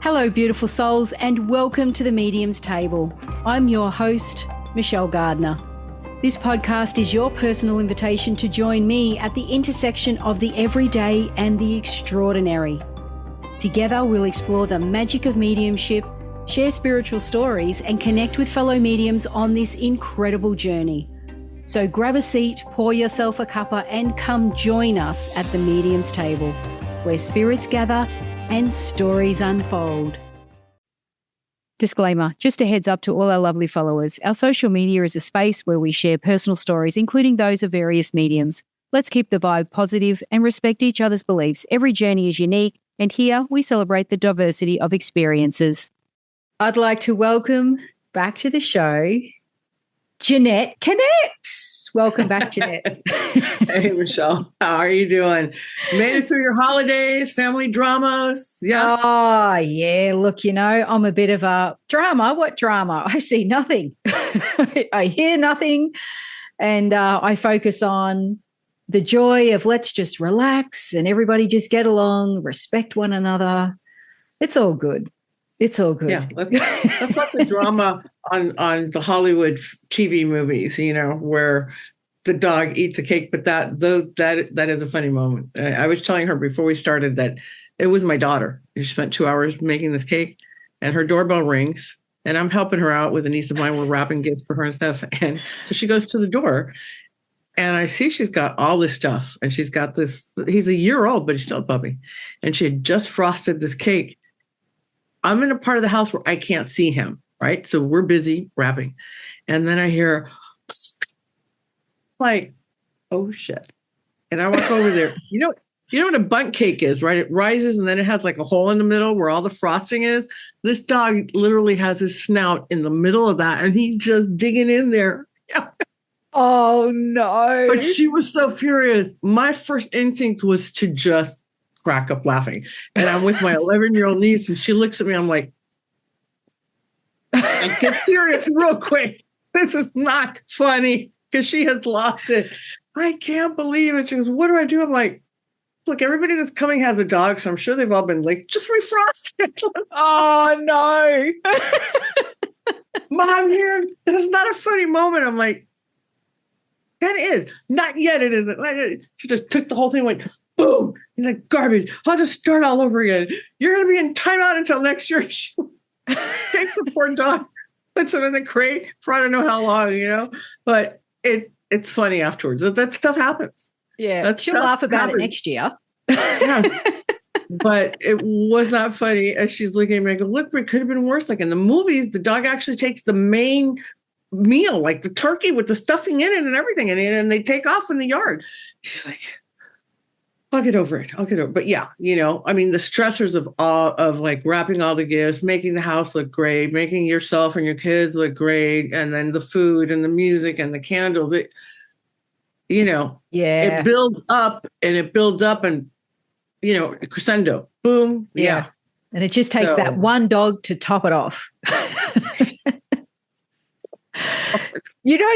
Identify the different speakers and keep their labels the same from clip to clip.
Speaker 1: Hello, beautiful souls, and welcome to the Medium's Table. I'm your host, Michelle Gardner. This podcast is your personal invitation to join me at the intersection of the everyday and the extraordinary. Together, we'll explore the magic of mediumship, share spiritual stories, and connect with fellow mediums on this incredible journey. So grab a seat, pour yourself a cuppa, and come join us at the Medium's Table, where spirits gather and stories unfold. Disclaimer, just a heads up to all our lovely followers. Our social media is a space where we share personal stories, including those of various mediums. Let's keep the vibe positive and respect each other's beliefs. Every journey is unique, and here we celebrate the diversity of experiences. I'd like to welcome back to the show, Jeannette Connects. Welcome back, Jeannette.
Speaker 2: Hey, Michelle. How are you doing? Made it through your holidays, family dramas? Yes.
Speaker 1: Oh, yeah. Look, I'm a bit of a drama. What drama? I see nothing. I hear nothing. And I focus on the joy of let's just relax and everybody just get along, respect one another. It's all good. It's all good.
Speaker 2: Yeah, that's what the drama on the Hollywood TV movies, where the dog eats the cake. But that is a funny moment. I was telling her before we started that it was my daughter. She spent 2 hours making this cake, and her doorbell rings, and I'm helping her out with a niece of mine. We're wrapping gifts for her and stuff, and so she goes to the door, and I see she's got all this stuff, and she's got this. He's a year old, but he's still a puppy, and she had just frosted this cake. I'm in a part of the house where I can't see him, right? So we're busy wrapping. And then I hear like, oh shit. And I walk over there. You know what a bundt cake is, right? It rises and then it has like a hole in the middle where all the frosting is. This dog literally has his snout in the middle of that and he's just digging in there.
Speaker 1: Oh no.
Speaker 2: But she was so furious. My first instinct was to just crack up laughing. And I'm with my 11-year-old niece and she looks at me. I'm like, get serious real quick. This is not funny because she has lost it. I can't believe it. She goes, what do I do? I'm like, look, everybody that's coming has a dog. So I'm sure they've all been like, just refrost it.
Speaker 1: Oh no.
Speaker 2: Mom, here, this is not a funny moment. I'm like, that is. Not yet. It isn't. She just took the whole thing and went, boom, and like garbage. I'll just start all over again. You're going to be in timeout until next year. She takes the poor dog, puts him in the crate for I don't know how long, But it's funny afterwards. That stuff happens.
Speaker 1: Yeah, she'll laugh about it next year.
Speaker 2: Yeah. But it was not funny. As she's looking at me, I go, look, it could have been worse. Like in the movies, the dog actually takes the main meal, like the turkey with the stuffing in it and everything, and they take off in the yard. She's like, I'll get over it. But yeah, the stressors of like wrapping all the gifts, making the house look great, making yourself and your kids look great, and then the food and the music and the candles. It builds up and crescendo. Boom. Yeah.
Speaker 1: And it just takes that one dog to top it off.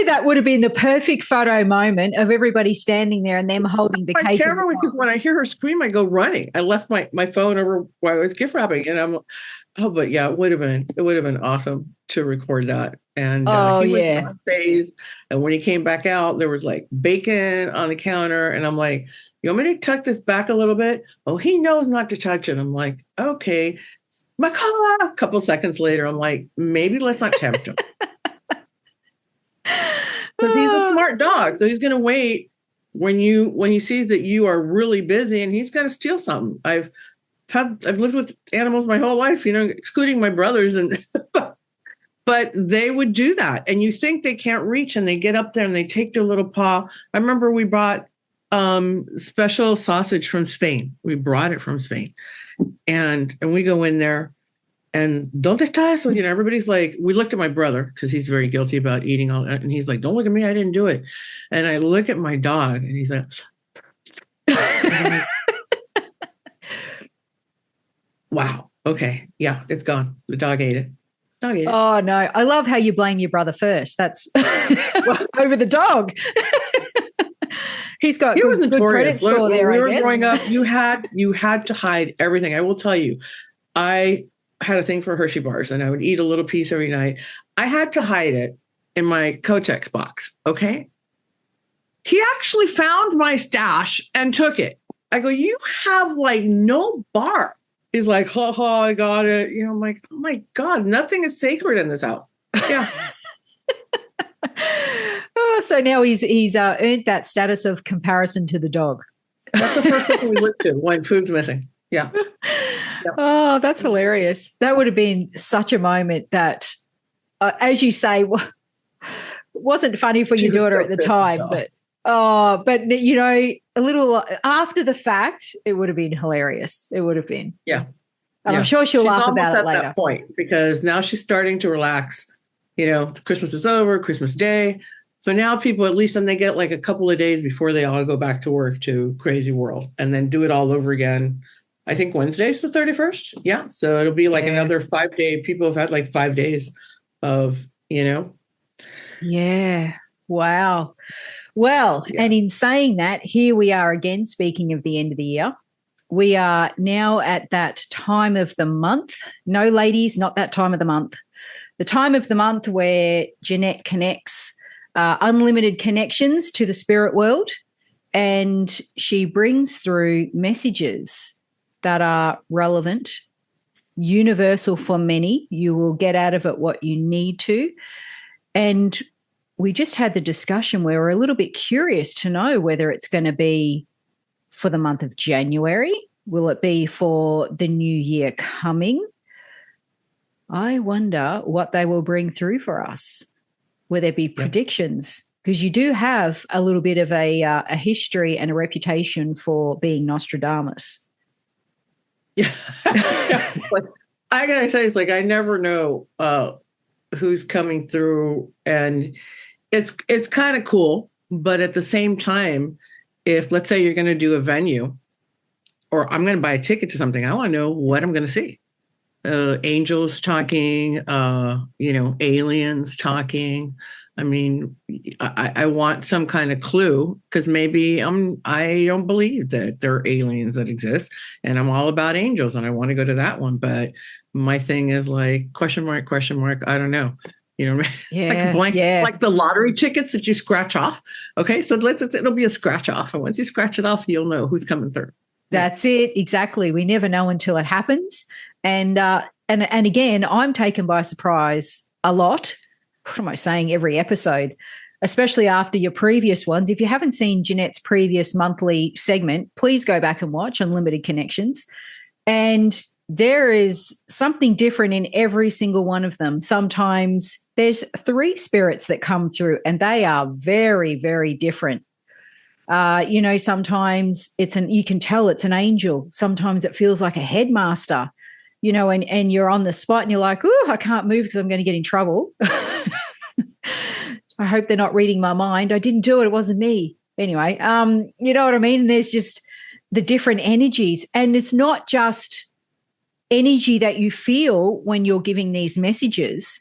Speaker 1: That would have been the perfect photo moment of everybody standing there and them holding the cake.
Speaker 2: Camera, because when I hear her scream, I go running. I left my phone over while I was gift wrapping, and but yeah, it would have been awesome to record that. And he was on phase. And when he came back out, there was like bacon on the counter, and I'm like, "You want me to tuck this back a little bit?" Oh, he knows not to touch it. I'm like, "Okay." A couple seconds later, I'm like, maybe let's not tempt him. Because he's a smart dog, so he's going to wait when he sees that you are really busy, and he's going to steal something. I've lived with animals my whole life, excluding my brothers, and but they would do that, and you think they can't reach, and they get up there and they take their little paw. I remember we brought special sausage from Spain. We brought it from Spain, and we go in there. And don't they touch? So, everybody's like, we looked at my brother because he's very guilty about eating all that. And he's like, don't look at me. I didn't do it. And I look at my dog and he's like, wow. Okay. Yeah, it's gone. The dog ate it.
Speaker 1: Oh, no. I love how you blame your brother first. That's over the dog. He's got good credit score there,
Speaker 2: when we were growing up, you had to hide everything. I will tell you, I had a thing for Hershey bars, and I would eat a little piece every night. I had to hide it in my Kotex box. Okay. He actually found my stash and took it. I go, you have like no bar. He's like, ha ha, I got it. I'm like, oh my God, nothing is sacred in this house. Yeah.
Speaker 1: So now he's earned that status of comparison to the dog.
Speaker 2: That's the first thing we looked at when food's missing. Yeah. Yep.
Speaker 1: Oh, that's hilarious. That would have been such a moment that, as you say, wasn't funny for your daughter at the time, but a little after the fact, it would have been hilarious. It would have been.
Speaker 2: Yeah.
Speaker 1: And I'm sure she'll laugh about it later.
Speaker 2: At that point, because now she's starting to relax. Christmas is over, Christmas Day. So now people, at least then they get like a couple of days before they all go back to work to crazy world and then do it all over again. I think Wednesday's the 31st. Yeah. So it'll be like another 5 day. People have had like 5 days of,
Speaker 1: Yeah. Wow. Well, and in saying that, here we are again, speaking of the end of the year. We are now at that time of the month. No, ladies, not that time of the month. The time of the month where Jeannette connects unlimited connections to the spirit world, and she brings through messages that are relevant, universal for many. You will get out of it what you need to. And we just had the discussion where we're a little bit curious to know whether it's going to be for the month of January. Will it be for the new year coming? I wonder what they will bring through for us. Will there be predictions? Because you do have a little bit of a history and a reputation for being Nostradamus.
Speaker 2: Yeah. I got to tell you, it's like I never know who's coming through, and it's kind of cool. But at the same time, if let's say you're going to do a venue or I'm going to buy a ticket to something, I want to know what I'm going to see. Angels talking, aliens talking. I mean, I want some kind of clue, because maybe I don't believe that there are aliens that exist, and I'm all about angels and I want to go to that one. But my thing is like question mark. I don't know. Like blank, like the lottery tickets that you scratch off. Okay, so it'll be a scratch off, and once you scratch it off, you'll know who's coming through.
Speaker 1: That's it. Exactly. We never know until it happens. And again, I'm taken by surprise a lot. What am I saying? Every episode, especially after your previous ones. If you haven't seen Jeanette's previous monthly segment, please go back and watch Unlimited Connections. And there is something different in every single one of them. Sometimes there's 3 spirits that come through, and they are very, very different. Sometimes you can tell it's an angel. Sometimes it feels like a headmaster, and you're on the spot and you're like, oh, I can't move because I'm going to get in trouble. I hope they're not reading my mind. I didn't do it. It wasn't me. Anyway, you know what I mean? There's just the different energies, and it's not just energy that you feel when you're giving these messages.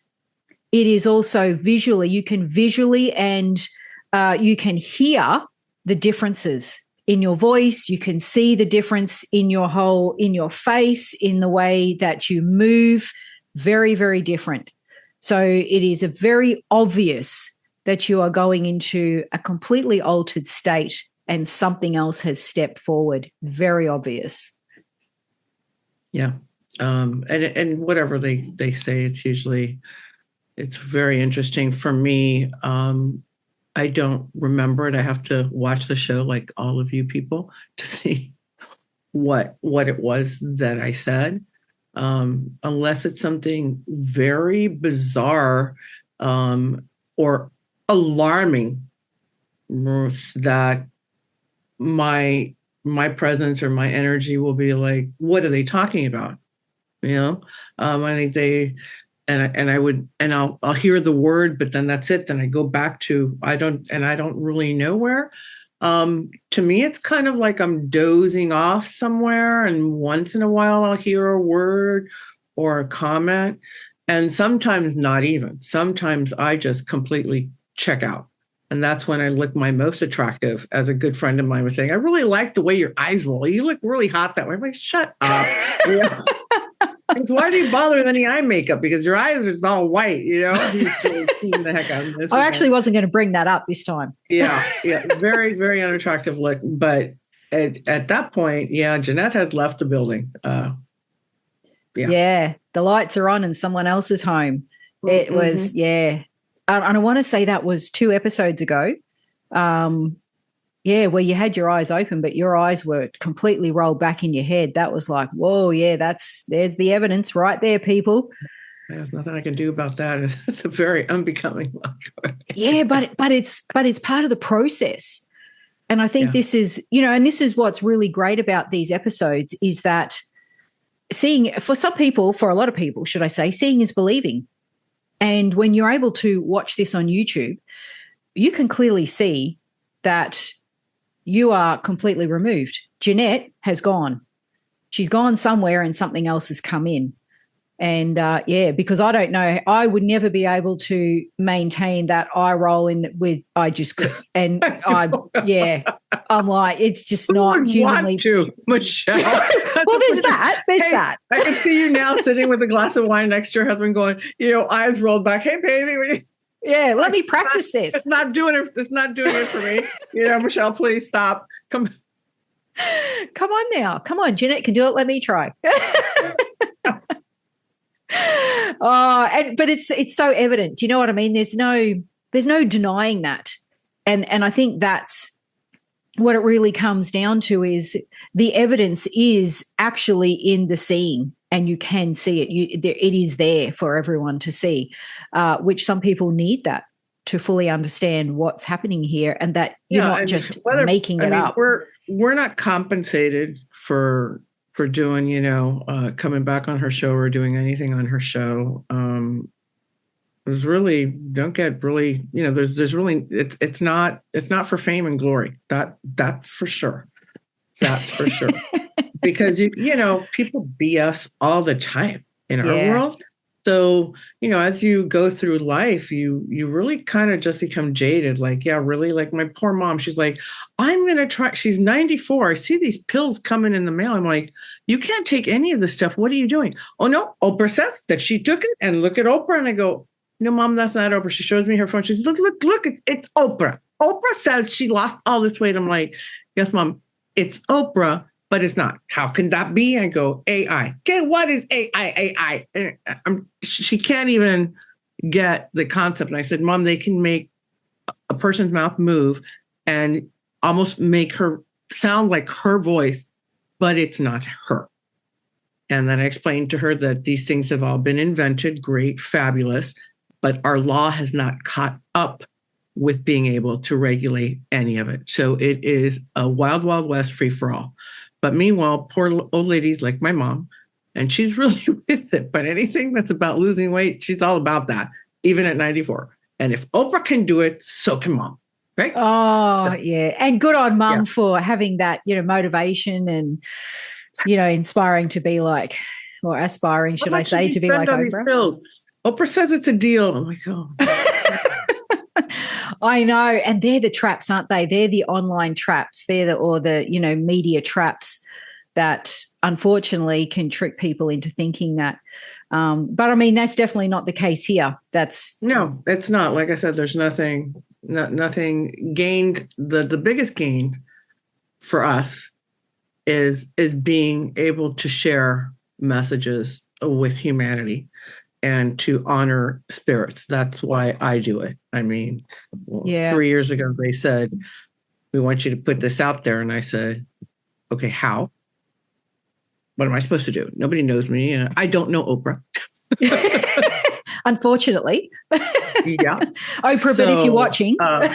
Speaker 1: It is also visually. You can visually and you can hear the differences in your voice. You can see the difference in your face, in the way that you move. Very, very different. So it is a very obvious that you are going into a completely altered state and something else has stepped forward. Very obvious.
Speaker 2: Yeah. And whatever they say, it's very interesting for me. I don't remember it. I have to watch the show like all of you people to see what it was that I said. Unless it's something very bizarre or alarming, that my presence or my energy will be like, what are they talking about? I think I'll hear the word, but then that's it. Then I go back to, I don't really know where. To me, it's kind of like I'm dozing off somewhere, and once in a while I'll hear a word or a comment, and sometimes not even. Sometimes I just completely check out. And that's when I look my most attractive, as a good friend of mine was saying. I really like the way your eyes roll. You look really hot that way. I'm like, shut up. Because why do you bother with any eye makeup? Because your eyes are all white, you know? He's teasing the heck out of this.
Speaker 3: I actually wasn't going to bring that up this time.
Speaker 2: Yeah. Very, very unattractive look. But at that point, Jeannette has left the building.
Speaker 3: Yeah. The lights are on and someone else is home. It was, and I want to say that was 2 episodes ago. Where you had your eyes open, but your eyes were completely rolled back in your head. That was like, whoa, there's the evidence right there, people.
Speaker 2: There's nothing I can do about that. It's a very unbecoming look.
Speaker 3: Yeah, but it's part of the process. And I think this is, and this is what's really great about these episodes is that seeing, for some people, for a lot of people, should I say, seeing is believing. And when you're able to watch this on YouTube, you can clearly see that you are completely removed. Jeannette has gone. She's gone somewhere and something else has come in. And because I don't know, I would never be able to maintain that eye roll I just could. And I'm like, it's just not humanly.
Speaker 2: Want to, Michelle.
Speaker 3: Well, there's that. That.
Speaker 2: I can see you now sitting with a glass of wine next to your husband going, eyes rolled back. Hey, baby.
Speaker 3: Yeah, let me practice this.
Speaker 2: It's not doing it. It's not doing it for me. Michelle, please stop. Come
Speaker 3: on now. Come on, Jeannette can do it. Let me try. But it's so evident. Do you know what I mean? There's no denying that. And I think that's what it really comes down to is the evidence is actually in the seeing. And you can see it. It is there for everyone to see, which some people need that to fully understand what's happening here, and that you're not just making it up.
Speaker 2: We're not compensated for doing, coming back on her show or doing anything on her show. There's really don't get really, there's really it's not for fame and glory. That's for sure. That's for sure. Because, people BS all the time in our world. So, as you go through life, you really kind of just become jaded. Like, really? Like my poor mom, she's like, I'm going to try. She's 94. I see these pills coming in the mail. I'm like, you can't take any of this stuff. What are you doing? Oh, no. Oprah says that she took it, and look at Oprah. And I go, no, Mom, that's not Oprah. She shows me her phone. She's look, it's Oprah. Oprah says she lost all this weight. I'm like, yes, Mom, it's Oprah. But it's not. How can that be? I go, AI. Okay, what is AI? She can't even get the concept. And I said, Mom, they can make a person's mouth move and almost make her sound like her voice, but it's not her. And then I explained to her that these things have all been invented, great, fabulous, but our law has not caught up with being able to regulate any of it. So it is a wild, wild west free for all. But meanwhile, poor old ladies like my mom, and she's really with it. But anything that's about losing weight, she's all about that, even at 94. And if Oprah can do it, so can Mom, right?
Speaker 3: Oh, yeah. And good on Mom for having that, motivation and, inspiring to be like, or aspiring, should I say, to be like Oprah.
Speaker 2: Oprah says it's a deal. I'm like, oh.
Speaker 3: I know. And they're the traps, aren't they? They're the online traps. They're the media traps that unfortunately can trick people into thinking that. But I mean, that's definitely not the case here.
Speaker 2: No, it's not. Like I said, there's nothing gained. The biggest gain for us is being able to share messages with humanity and to honor spirits. That's why I do it. I mean, 3 years ago, they said, we want you to put this out there. And I said, okay, how? What am I supposed to do? Nobody knows me. I don't know Oprah.
Speaker 3: Unfortunately.
Speaker 2: Yeah.
Speaker 3: Oprah, but if you're watching.
Speaker 2: But,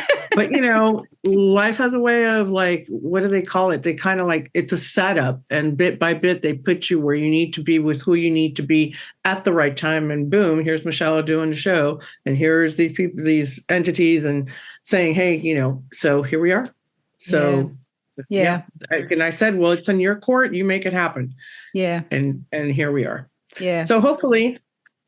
Speaker 2: life has a way of like, what do they call it? They kind of like, it's a setup, and bit by bit, they put you where you need to be with who you need to be at the right time. And boom, here's Michelle doing the show. And here's these people, these entities, and saying, hey, so here we are. So yeah. And I said, well, it's in your court. You make it happen. Yeah. And here we are. Yeah. So hopefully,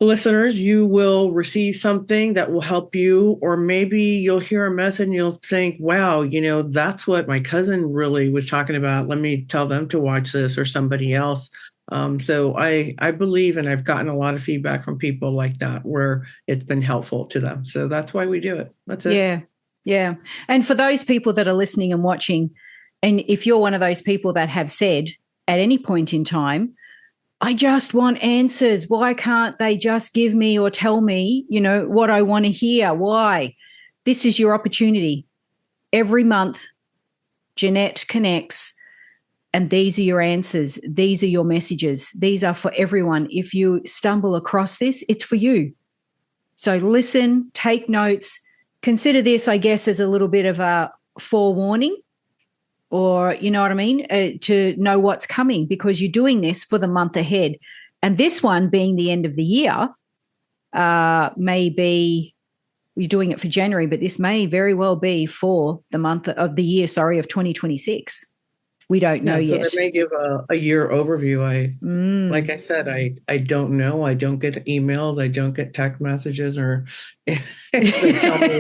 Speaker 2: listeners, you will receive something that will help you, or maybe you'll hear a message and you'll think, wow, that's what my cousin really was talking about. Let me tell them to watch this, or somebody else. So I believe, and I've gotten a lot of feedback from people like that where it's been helpful to them. So that's why we do it. That's it.
Speaker 3: Yeah. Yeah. And for those people that are listening and watching, and if you're one of those people that have said at any point in time, I just want answers. Why can't they just give me or tell me, what I want to hear? Why? This is your opportunity. Every month, Jeannette connects, and these are your answers. These are your messages. These are for everyone. If you stumble across this, it's for you. So listen, take notes. Consider this, I guess, as a little bit of a forewarning, or you know what I mean, to know what's coming, because you're doing this for the month ahead. And this one being the end of the year, maybe you're doing it for January, but this may very well be for the month of the year, of 2026. We don't know yet.
Speaker 2: So they may give a year overview. Like I said, I don't know. I don't get emails. I don't get text messages or they tell me,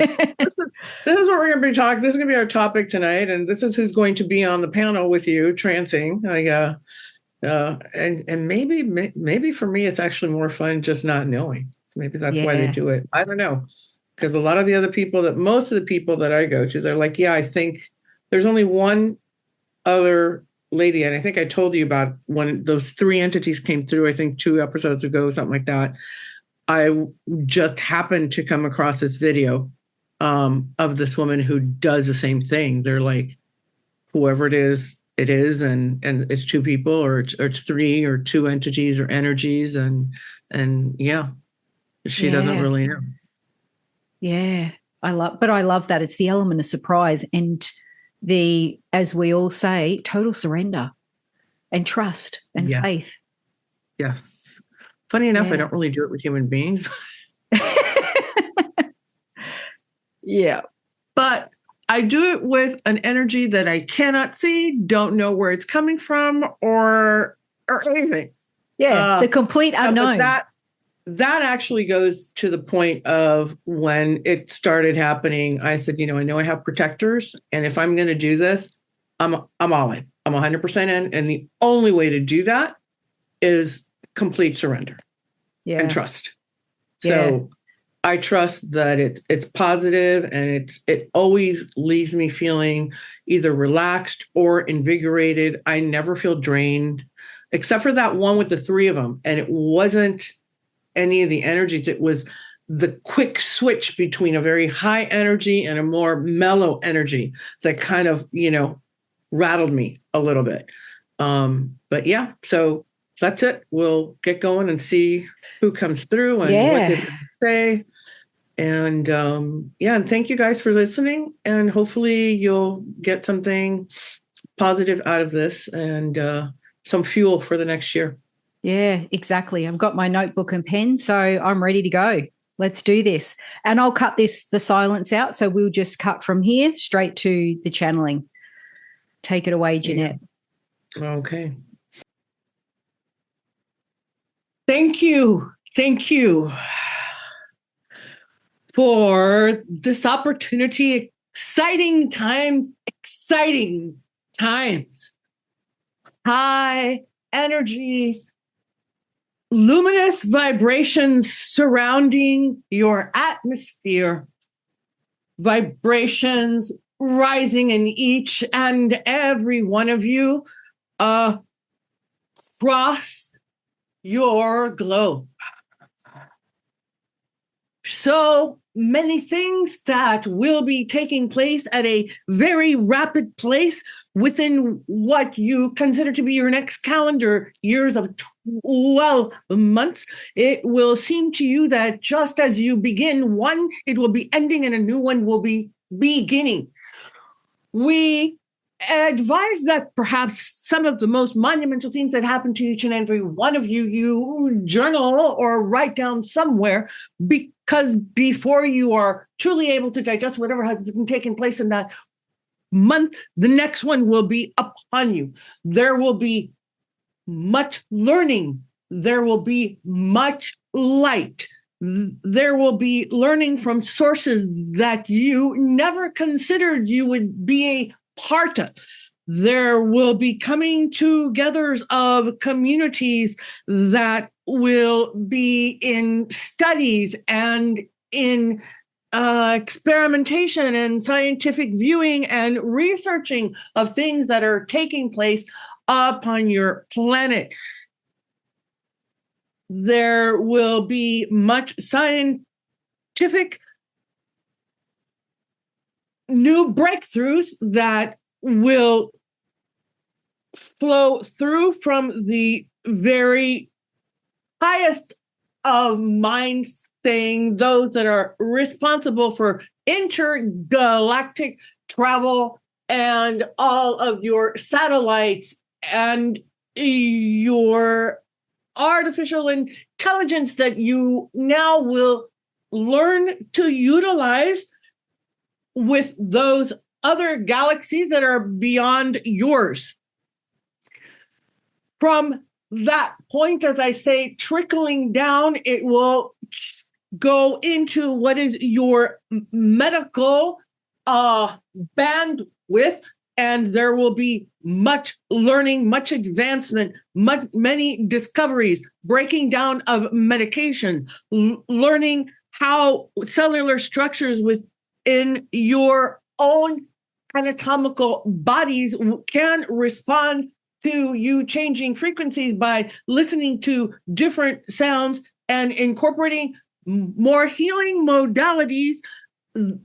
Speaker 2: this is what we're going to be talking. This is going to be our topic tonight, and this is who's going to be on the panel with you, trancing. And maybe for me, it's actually more fun just not knowing. Maybe that's why they do it. I don't know, because a lot of the other people most of the people that I go to, they're like, yeah, I think there's only one other lady, and I think I told you about when those 3 entities came through, I think 2 episodes ago, something like that. I just happened to come across this video of this woman who does the same thing. They're like, whoever it is, and it's 2 people, or it's 3 or 2 entities or energies, and yeah, she doesn't really know.
Speaker 3: Yeah, I love that. It's the element of surprise and as we all say, total surrender and trust and faith.
Speaker 2: Yes. Funny enough, I don't really do it with human beings.
Speaker 3: Yeah.
Speaker 2: But I do it with an energy that I cannot see, don't know where it's coming from, or anything.
Speaker 3: Yeah, the complete unknown.
Speaker 2: That actually goes to the point of when it started happening. I said, I know I have protectors, and if I'm going to do this, I'm all in. I'm 100% in, and the only way to do that is complete surrender and trust. So I trust that it's positive, and it always leaves me feeling either relaxed or invigorated. I never feel drained, except for that one with the 3 of them, and it wasn't any of the energies. It was the quick switch between a very high energy and a more mellow energy that kind of, rattled me a little bit. But yeah, so that's it. We'll get going and see who comes through and what they say. And and thank you guys for listening. And hopefully you'll get something positive out of this, and some fuel for the next year.
Speaker 3: Yeah, exactly. I've got my notebook and pen, so I'm ready to go. Let's do this. And I'll cut the silence out, so we'll just cut from here straight to the channeling. Take it away, Jeannette.
Speaker 2: Yeah. Okay. Thank you. Thank you for this opportunity. Exciting times. High energies. Luminous vibrations surrounding your atmosphere, vibrations rising in each and every one of you across your globe. So many things that will be taking place at a very rapid pace within what you consider to be your next calendar years of 12 months. It will seem to you that just as you begin one, it will be ending and a new one will be beginning. We advise that perhaps some of the most monumental things that happen to each and every one of you journal or write down somewhere, because before you are truly able to digest whatever has been taking place in that month, the next one will be upon you. There will be much learning. There will be much light. There will be learning from sources that you never considered you would be a part of. There will be coming togethers of communities that will be in studies and in experimentation and scientific viewing and researching of things that are taking place upon your planet. There will be much scientific new breakthroughs that will flow through from the very highest of minds, saying those that are responsible for intergalactic travel and all of your satellites and your artificial intelligence that you now will learn to utilize with those other galaxies that are beyond yours. From that point, as I say, trickling down, it will go into what is your medical bandwidth, and there will be much learning, much advancement, many discoveries, breaking down of medication, learning how cellular structures within your own anatomical bodies can respond to you changing frequencies by listening to different sounds and incorporating more healing modalities,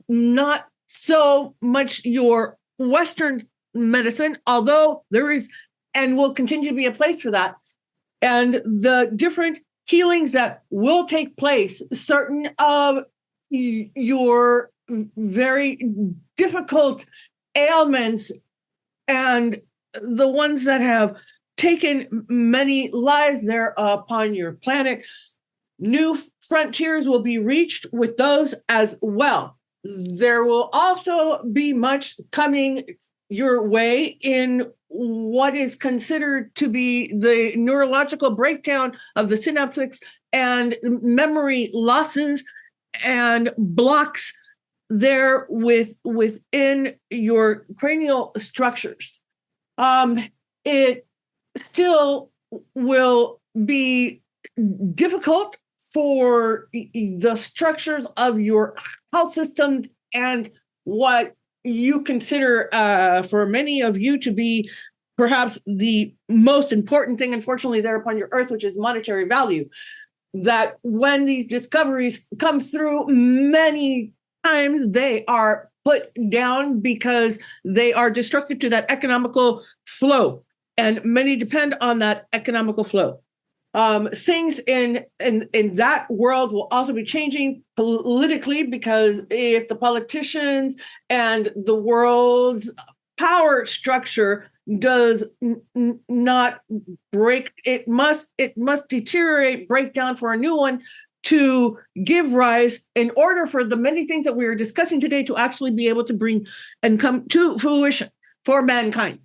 Speaker 2: not so much your Western medicine, although there is and will continue to be a place for that, and the different healings that will take place, certain of your very difficult ailments and the ones that have taken many lives there upon your planet. New frontiers will be reached with those as well. There will also be much coming your way in what is considered to be the neurological breakdown of the synapses and memory losses and blocks there within your cranial structures. It still will be difficult for the structures of your health systems and what you consider for many of you to be perhaps the most important thing, unfortunately, there upon your earth, which is monetary value. That when these discoveries come through, many times they are put down because they are destructive to that economical flow, and many depend on that economical flow. Things in that world will also be changing politically, because if the politicians and the world's power structure does not break, it must deteriorate, break down for a new one to give rise, in order for the many things that we are discussing today to actually be able to bring and come to fruition for mankind.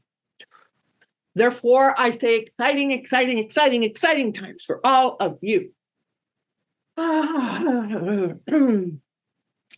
Speaker 2: Therefore, I say exciting, exciting, exciting, exciting times for all of you.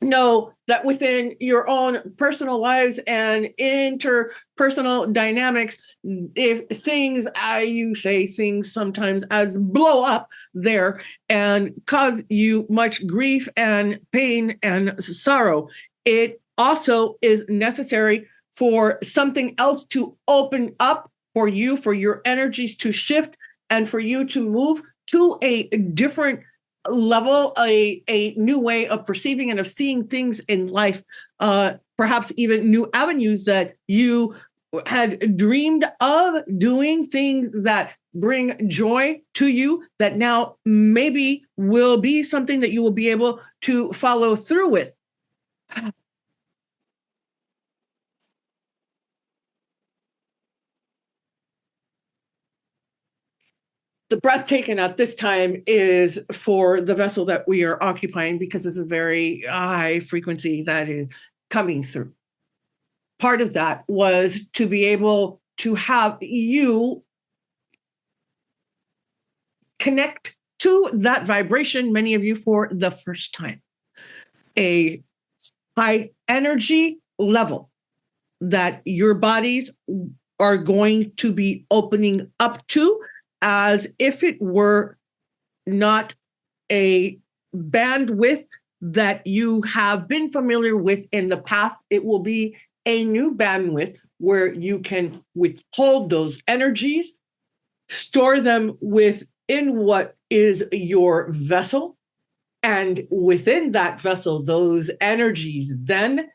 Speaker 2: Know that within your own personal lives and interpersonal dynamics, if things, you say things sometimes as blow up there and cause you much grief and pain and sorrow, it also is necessary for something else to open up for you, for your energies to shift, and for you to move to a different level, a new way of perceiving and of seeing things in life, perhaps even new avenues that you had dreamed of doing, things that bring joy to you that now maybe will be something that you will be able to follow through with. The breath taken at this time is for the vessel that we are occupying, because this is very high frequency that is coming through. Part of that was to be able to have you connect to that vibration, many of you for the first time. A high energy level that your bodies are going to be opening up to, as if it were not a bandwidth that you have been familiar with in the past. It will be a new bandwidth where you can withhold those energies, store them within what is your vessel, and within that vessel, those energies then,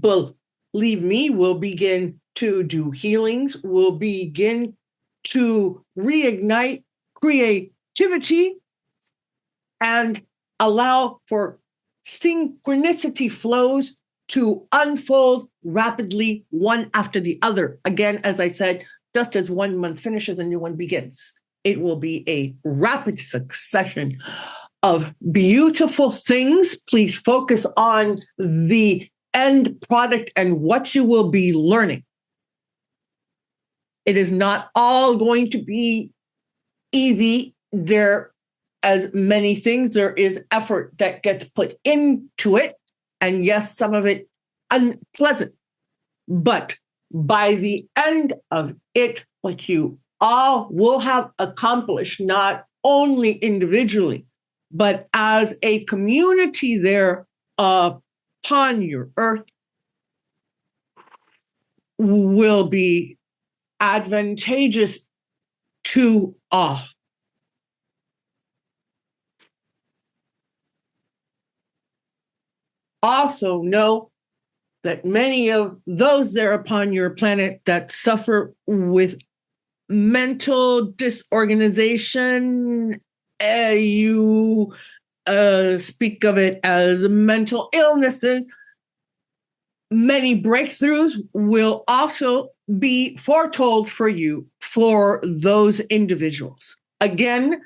Speaker 2: believe me, will begin to do healings, will begin to reignite creativity and allow for synchronicity flows to unfold rapidly, one after the other. Again, as I said, just as one month finishes, a new one begins. It will be a rapid succession of beautiful things. Please focus on the end product and what you will be learning. It is not all going to be easy. There, as many things, there is effort that gets put into it. And yes, some of it unpleasant. But by the end of it, what you all will have accomplished, not only individually, but as a community there upon your earth, will be advantageous to all. Also know that many of those there upon your planet that suffer with mental disorganization, you speak of it as mental illnesses, many breakthroughs will also be foretold for you for those individuals. Again,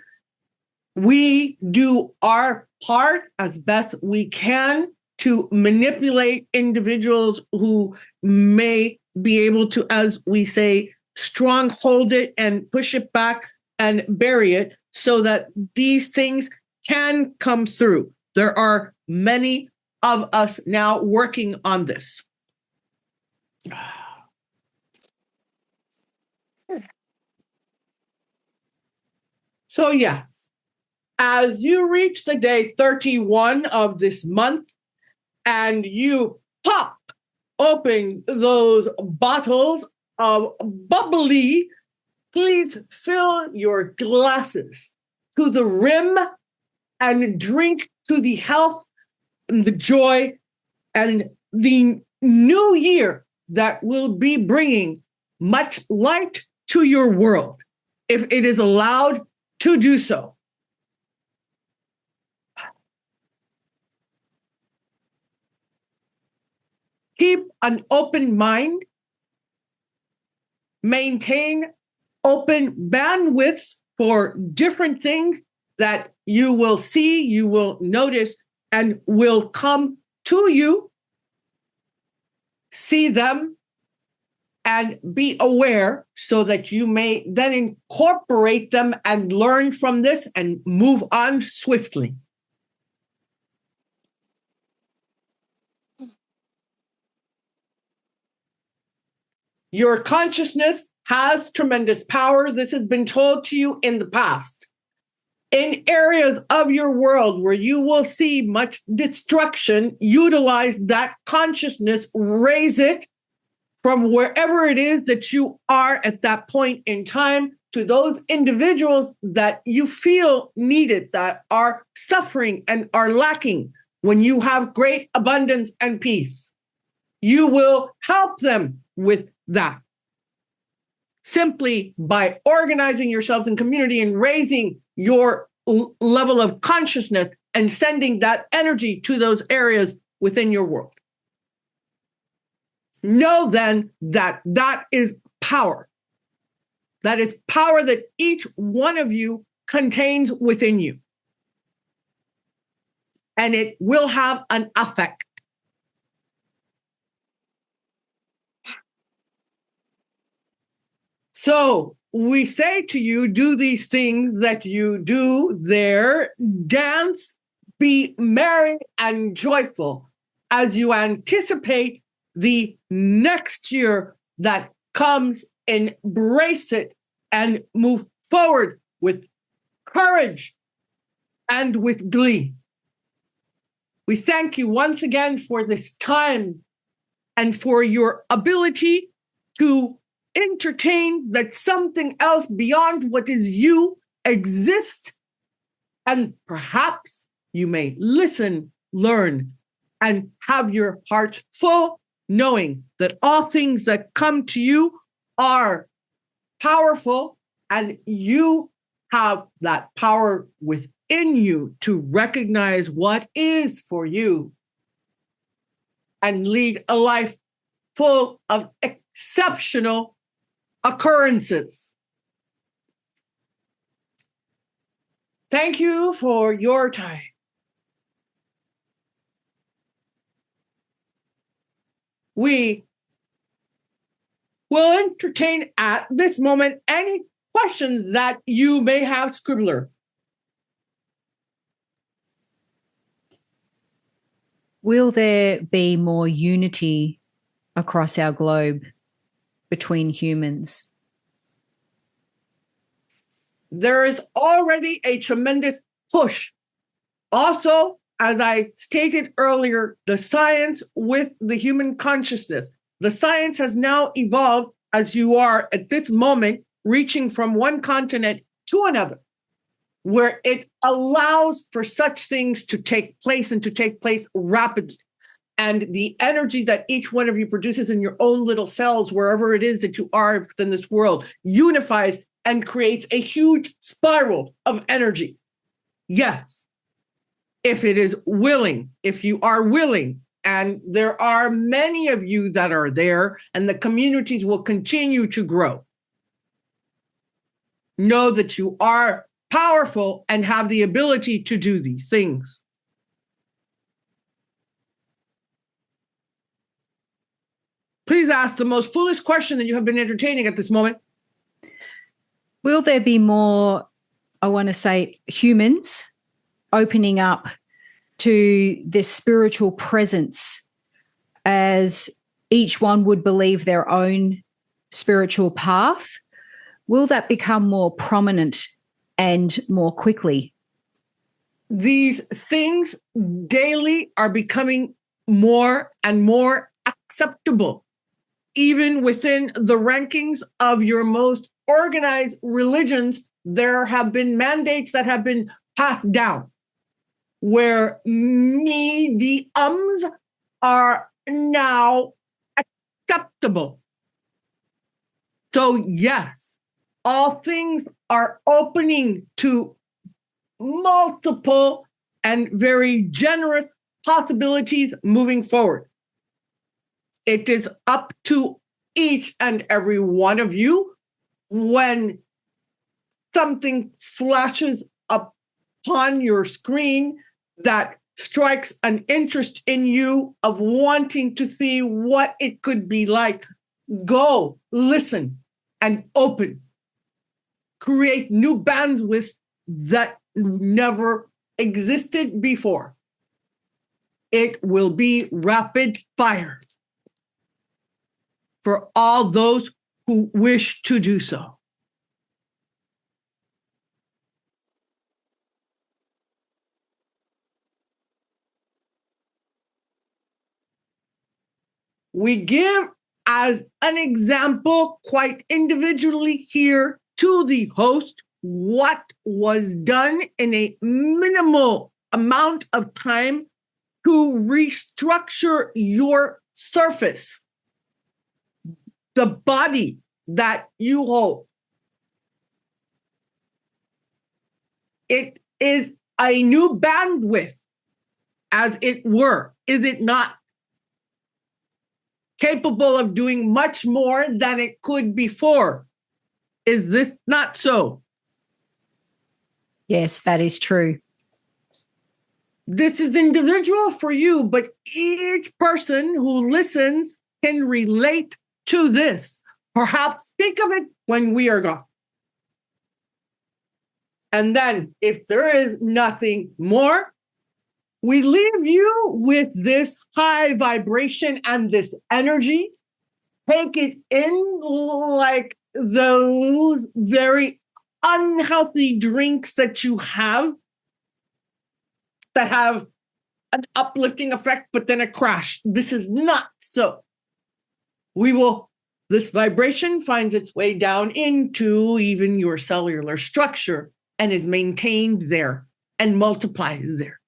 Speaker 2: we do our part as best we can to manipulate individuals who may be able to, as we say, stronghold it and push it back and bury it so that these things can come through. There are many of us now working on this. So yeah, as you reach the day 31 of this month and you pop open those bottles of bubbly, please fill your glasses to the rim and drink to the health and the joy and the new year that will be bringing much light to your world, if it is allowed to do so. Keep an open mind. Maintain open bandwidths for different things that you will see, you will notice, and will come to you. See them and be aware so that you may then incorporate them and learn from this and move on swiftly. Your consciousness has tremendous power. This has been told to you in the past. In areas of your world where you will see much destruction, utilize that consciousness, raise it from wherever it is that you are at that point in time to those individuals that you feel need it, that are suffering and are lacking. When you have great abundance and peace, you will help them with that. Simply by organizing yourselves in community and raising your level of consciousness and sending that energy to those areas within your world. Know then that that is power. That is power that each one of you contains within you. And it will have an effect. So we say to you, do these things that you do there, dance, be merry and joyful as you anticipate the next year that comes embrace it and move forward with courage and with glee. We thank you once again for this time and for your ability to entertain that something else beyond what is you exists. And perhaps you may listen, learn, and have your heart full, knowing that all things that come to you are powerful, and you have that power within you to recognize what is for you and lead a life full of exceptional occurrences. Thank you for your time. We will entertain at this moment any questions that you may have, Scribbler.
Speaker 3: Will there be more unity across our globe between humans?
Speaker 2: There is already a tremendous push. Also, as I stated earlier, the science with the human consciousness. The science has now evolved as you are at this moment reaching from one continent to another, where it allows for such things to take place and to take place rapidly. And the energy that each one of you produces in your own little cells, wherever it is that you are within this world, unifies and creates a huge spiral of energy. Yes, if it is willing, if you are willing, and there are many of you that are there, and the communities will continue to grow. Know that you are powerful and have the ability to do these things. Please ask the most foolish question that you have been entertaining at this moment.
Speaker 3: Will there be more, I want to say, humans opening up to this spiritual presence as each one would believe their own spiritual path? Will that become more prominent and more quickly?
Speaker 2: These things daily are becoming more and more acceptable, even within the rankings of your most organized religions. There have been mandates that have been passed down where mediums are now acceptable. So yes, all things are opening to multiple and very generous possibilities moving forward. It is up to each and every one of you when something flashes upon your screen that strikes an interest in you of wanting to see what it could be like. Go, listen, and open. Create new bandwidth that never existed before. It will be rapid fire for all those who wish to do so. We give as an example, quite individually here to the host, what was done in a minimal amount of time to restructure your surface, the body that you hold. It is a new bandwidth, as it were, is it not? Capable of doing much more than it could before. Is this not so?
Speaker 3: Yes, that is true.
Speaker 2: This is individual for you, but each person who listens can relate to this. Perhaps think of it when we are gone. And then, if there is nothing more, we leave you with this high vibration and this energy. Take it in like those very unhealthy drinks that you have that have an uplifting effect, but then a crash. This is not so. This vibration finds its way down into even your cellular structure and is maintained there and multiplies there.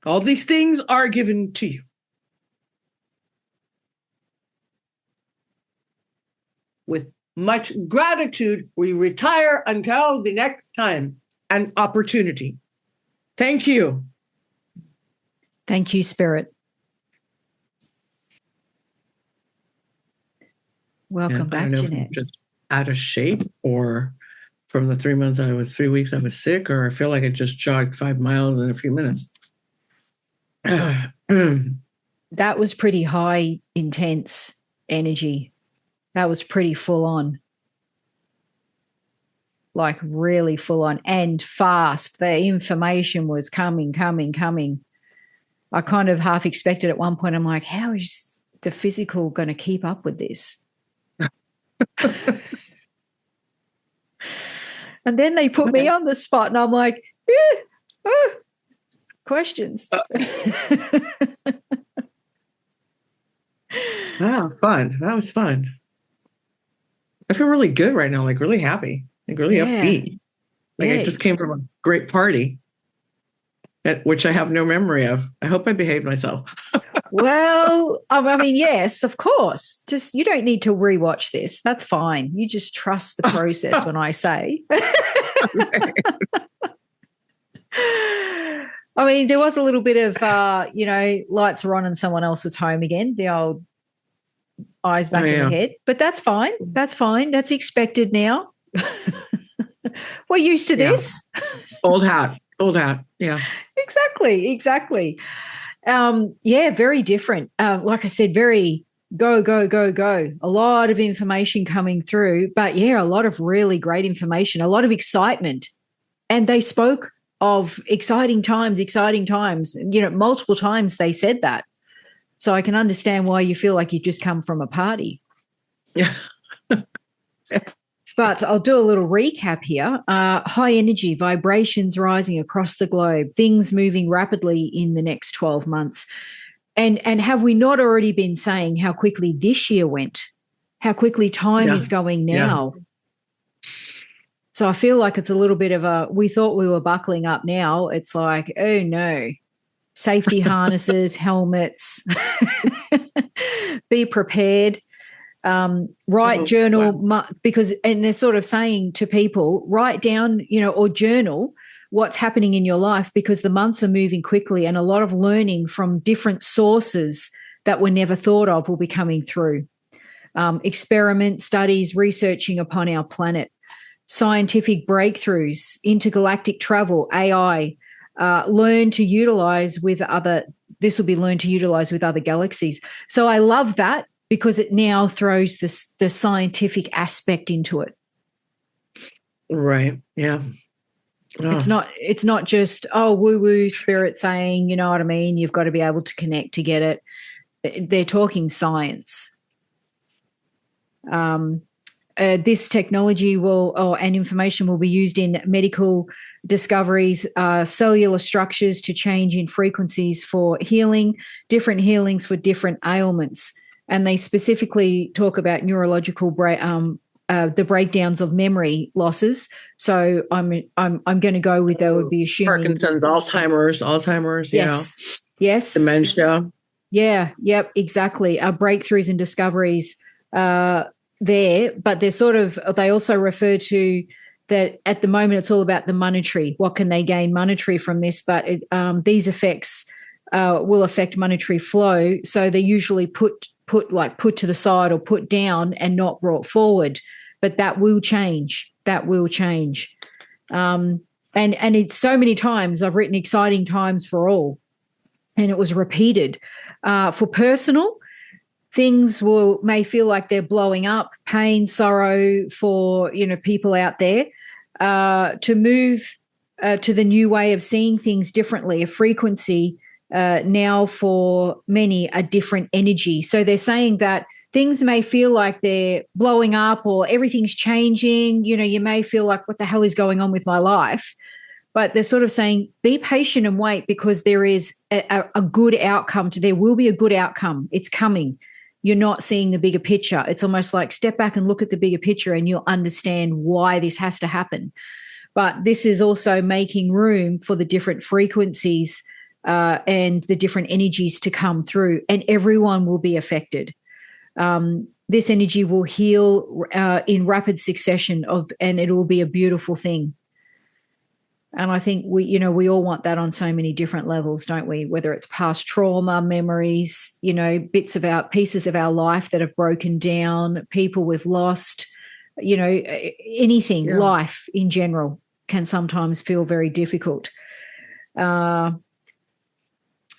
Speaker 2: All these things are given to you. With much gratitude, we retire until the next time and opportunity. Thank you.
Speaker 3: Thank you, Spirit. Welcome back,
Speaker 2: I don't know
Speaker 3: Jeanette.
Speaker 2: if I'm just out of shape, or from the 3 weeks I was sick, or I feel like I just jogged 5 miles in a few minutes.
Speaker 3: That was pretty high, intense energy. That was pretty full on. Like really full on and fast. The information was coming. I kind of half expected at one point, I'm like, how is the physical going to keep up with this? And then they put me on the spot and I'm like, questions.
Speaker 2: Fun. That was fun. I feel really good right now, like really happy, like really upbeat. Like I just came from a great party, which I have no memory of. I hope I behaved myself.
Speaker 3: Well, I mean, yes, of course. Just you don't need to rewatch this. That's fine. You just trust the process when I say. I mean, there was a little bit of, lights are on and someone else was home again, the old eyes back in the head. But that's fine. That's fine. That's expected now. We're used to this.
Speaker 2: Old hat. Yeah.
Speaker 3: Exactly. Very different. Like I said, very go. A lot of information coming through, but a lot of really great information, a lot of excitement. And they spoke of exciting times, multiple times they said that. So I can understand why you feel like you've just come from a party.
Speaker 2: Yeah.
Speaker 3: But I'll do a little recap here. High energy, vibrations rising across the globe, things moving rapidly in the next 12 months. And have we not already been saying how quickly this year went, how quickly time is going now? Yeah. So I feel like it's a little bit of we thought we were buckling up now. It's like, oh no, safety harnesses, helmets, be prepared. Write journal because they're sort of saying to people, write down, or journal what's happening in your life because the months are moving quickly and a lot of learning from different sources that were never thought of will be coming through. Experiment, studies, researching upon our planet, scientific breakthroughs, intergalactic travel, AI, learn to utilize with other galaxies. So I love that, because it now throws the scientific aspect into it.
Speaker 2: Right. Yeah.
Speaker 3: Oh. It's not just, woo-woo spirit saying, you know what I mean? You've got to be able to connect to get it. They're talking science. This technology and information will be used in medical discoveries, cellular structures to change in frequencies for healing, different healings for different ailments. And they specifically talk about neurological the breakdowns of memory losses. So I'm going to go with that would be assuming
Speaker 2: Parkinson's, Alzheimer's.
Speaker 3: Yes,
Speaker 2: dementia.
Speaker 3: Yeah, yep, exactly. Breakthroughs and discoveries there, but they also refer to that at the moment it's all about the monetary. What can they gain monetary from this? But these effects will affect monetary flow. So they're usually put to the side or put down and not brought forward. But that will change. And it's so many times I've written exciting times for all, and it was repeated. For personal, things may feel like they're blowing up, pain, sorrow for people out there, to move to the new way of seeing things differently, a frequency now for many a different energy. So they're saying that things may feel like they're blowing up or everything's changing. You know, you may feel like, what the hell is going on with my life? But they're sort of saying, be patient and wait, because there is a good outcome. There will be a good outcome. It's coming. You're not seeing the bigger picture. It's almost like step back and look at the bigger picture and you'll understand why this has to happen. But this is also making room for the different frequencies and the different energies to come through, and everyone will be affected. This energy will heal in rapid succession and it will be a beautiful thing. And I think we all want that on so many different levels, don't we? Whether it's past trauma, memories, pieces of our life that have broken down, people we've lost, anything, life in general can sometimes feel very difficult.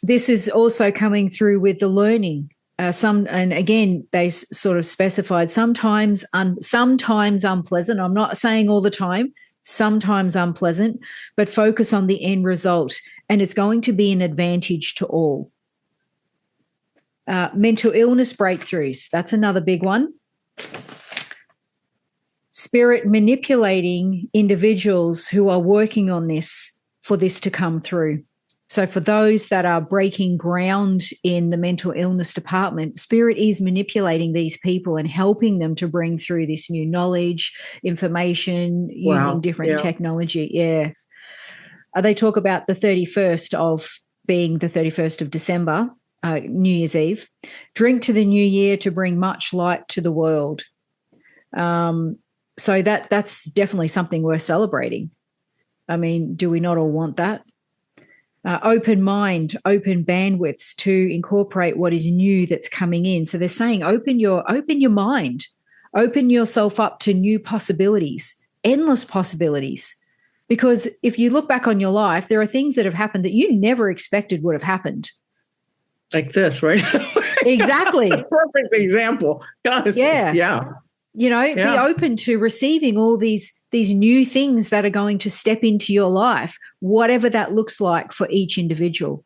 Speaker 3: This is also coming through with the learning. And again, they sort of specified sometimes unpleasant. I'm not saying all the time. Sometimes unpleasant, but focus on the end result, and it's going to be an advantage to all. Mental illness breakthroughs, that's another big one. Spirit manipulating individuals who are working on this for this to come through. So for those that are breaking ground in the mental illness department, Spirit is manipulating these people and helping them to bring through this new knowledge, information, using different technology. Yeah. They talk about the 31st of being the 31st of December, New Year's Eve. Drink to the new year to bring much light to the world. So that's definitely something worth celebrating. I mean, do we not all want that? Open mind, open bandwidths to incorporate what is new that's coming in. So they're saying open your mind, open yourself up to new possibilities, endless possibilities. Because if you look back on your life, there are things that have happened that you never expected would have happened.
Speaker 2: Like this, right?
Speaker 3: Exactly.
Speaker 2: That's a perfect example. God, yeah.
Speaker 3: Be open to receiving all these new things that are going to step into your life, whatever that looks like for each individual.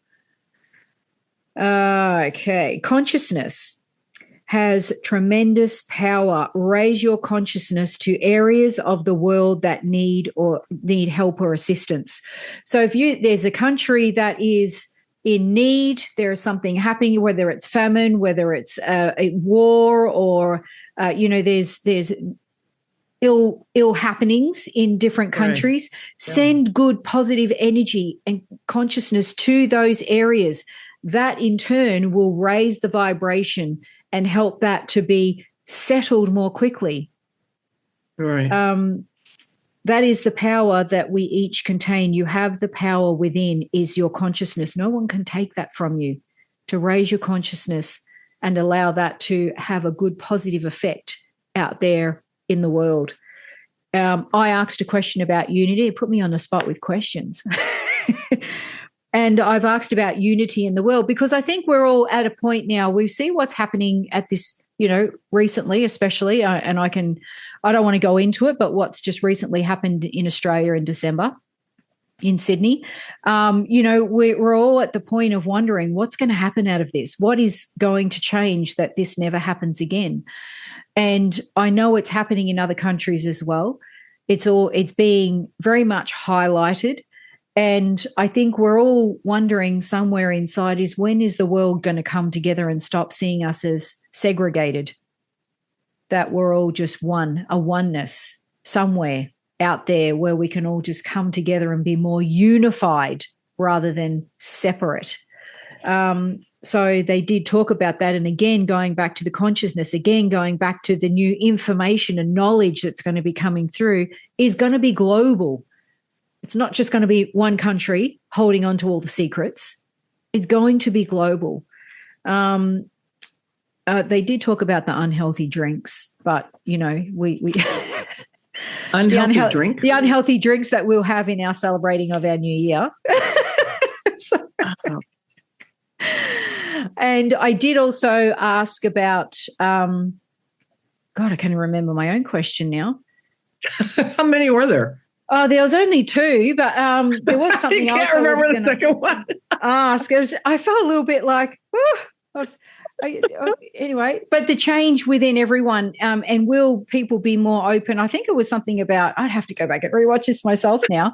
Speaker 3: Okay. Consciousness has tremendous power. Raise your consciousness to areas of the world that need help or assistance. So if there's a country that is in need, there is something happening, whether it's famine, whether it's a war, or there's ill happenings in different countries. Right. Send good positive energy and consciousness to those areas. That in turn will raise the vibration and help that to be settled more quickly.
Speaker 2: Right.
Speaker 3: That is the power that we each contain. You have the power within, is your consciousness. No one can take that from you. To raise your consciousness and allow that to have a good positive effect out there in the world. I asked a question about unity. It put me on the spot with questions. And I've asked about unity in the world because I think we're all at a point now. We see what's happening at this, recently, especially, and I don't want to go into it, but what's just recently happened in Australia in December in Sydney. We're all at the point of wondering what's going to happen out of this. What is going to change that this never happens again? And I know it's happening in other countries as well. It's being very much highlighted. And I think we're all wondering somewhere inside is, when is the world going to come together and stop seeing us as segregated? That we're all just one, a oneness somewhere out there where we can all just come together and be more unified rather than separate. So they did talk about that. And again, going back to the consciousness, again, going back to the new information and knowledge that's going to be coming through is going to be global. It's not just going to be one country holding on to all the secrets. It's going to be global. They did talk about the unhealthy drinks, but, we
Speaker 2: drink?
Speaker 3: The unhealthy drinks that we'll have in our celebrating of our new year. And I did also ask about, I can't remember my own question now.
Speaker 2: How many were there?
Speaker 3: Oh, there was only two, but there was something else.
Speaker 2: I can't remember the second one.
Speaker 3: ask. I felt a little bit like, anyway, but the change within everyone, and will people be more open? I think it was something about, I'd have to go back and rewatch this myself now,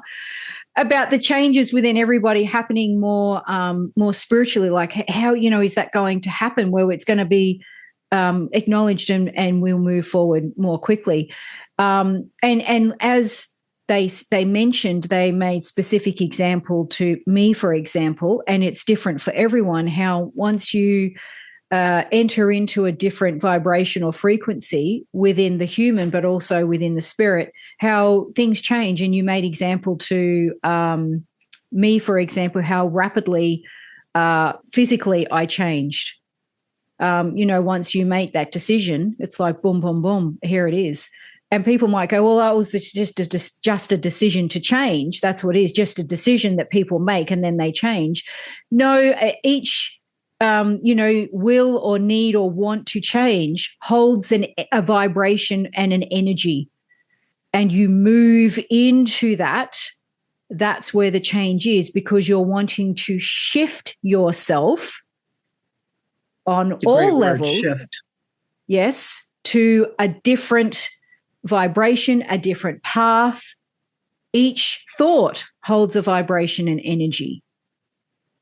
Speaker 3: about the changes within everybody happening more spiritually, like how, is that going to happen where it's going to be acknowledged and we'll move forward more quickly. And as they mentioned, they made specific example to me, for example, and it's different for everyone, how once you enter into a different vibration or frequency within the human, but also within the spirit, how things change. And you made example to me, for example, how rapidly physically I changed. Once you make that decision, it's like boom, boom, boom, here it is. And people might go, well, that was just a decision to change. That's what it is, just a decision that people make and then they change. No, each, will or need or want to change holds a vibration and an energy. And you move into that. That's where the change is, because you're wanting to shift yourself on all levels. Shift. Yes, to a different vibration, a different path. Each thought holds a vibration and energy.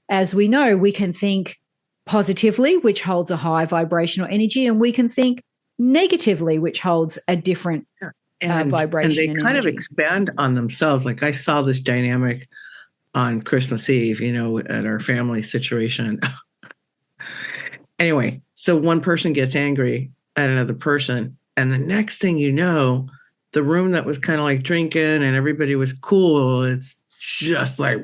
Speaker 3: As we know, we can think positively, which holds a high vibrational energy, and we can think negatively, which holds a different vibration.
Speaker 2: And they kind of expand on themselves. Like I saw this dynamic on Christmas Eve, at our family situation. Anyway, so one person gets angry at another person, and the next thing you know, the room that was kind of like drinking and everybody was cool, it's just like,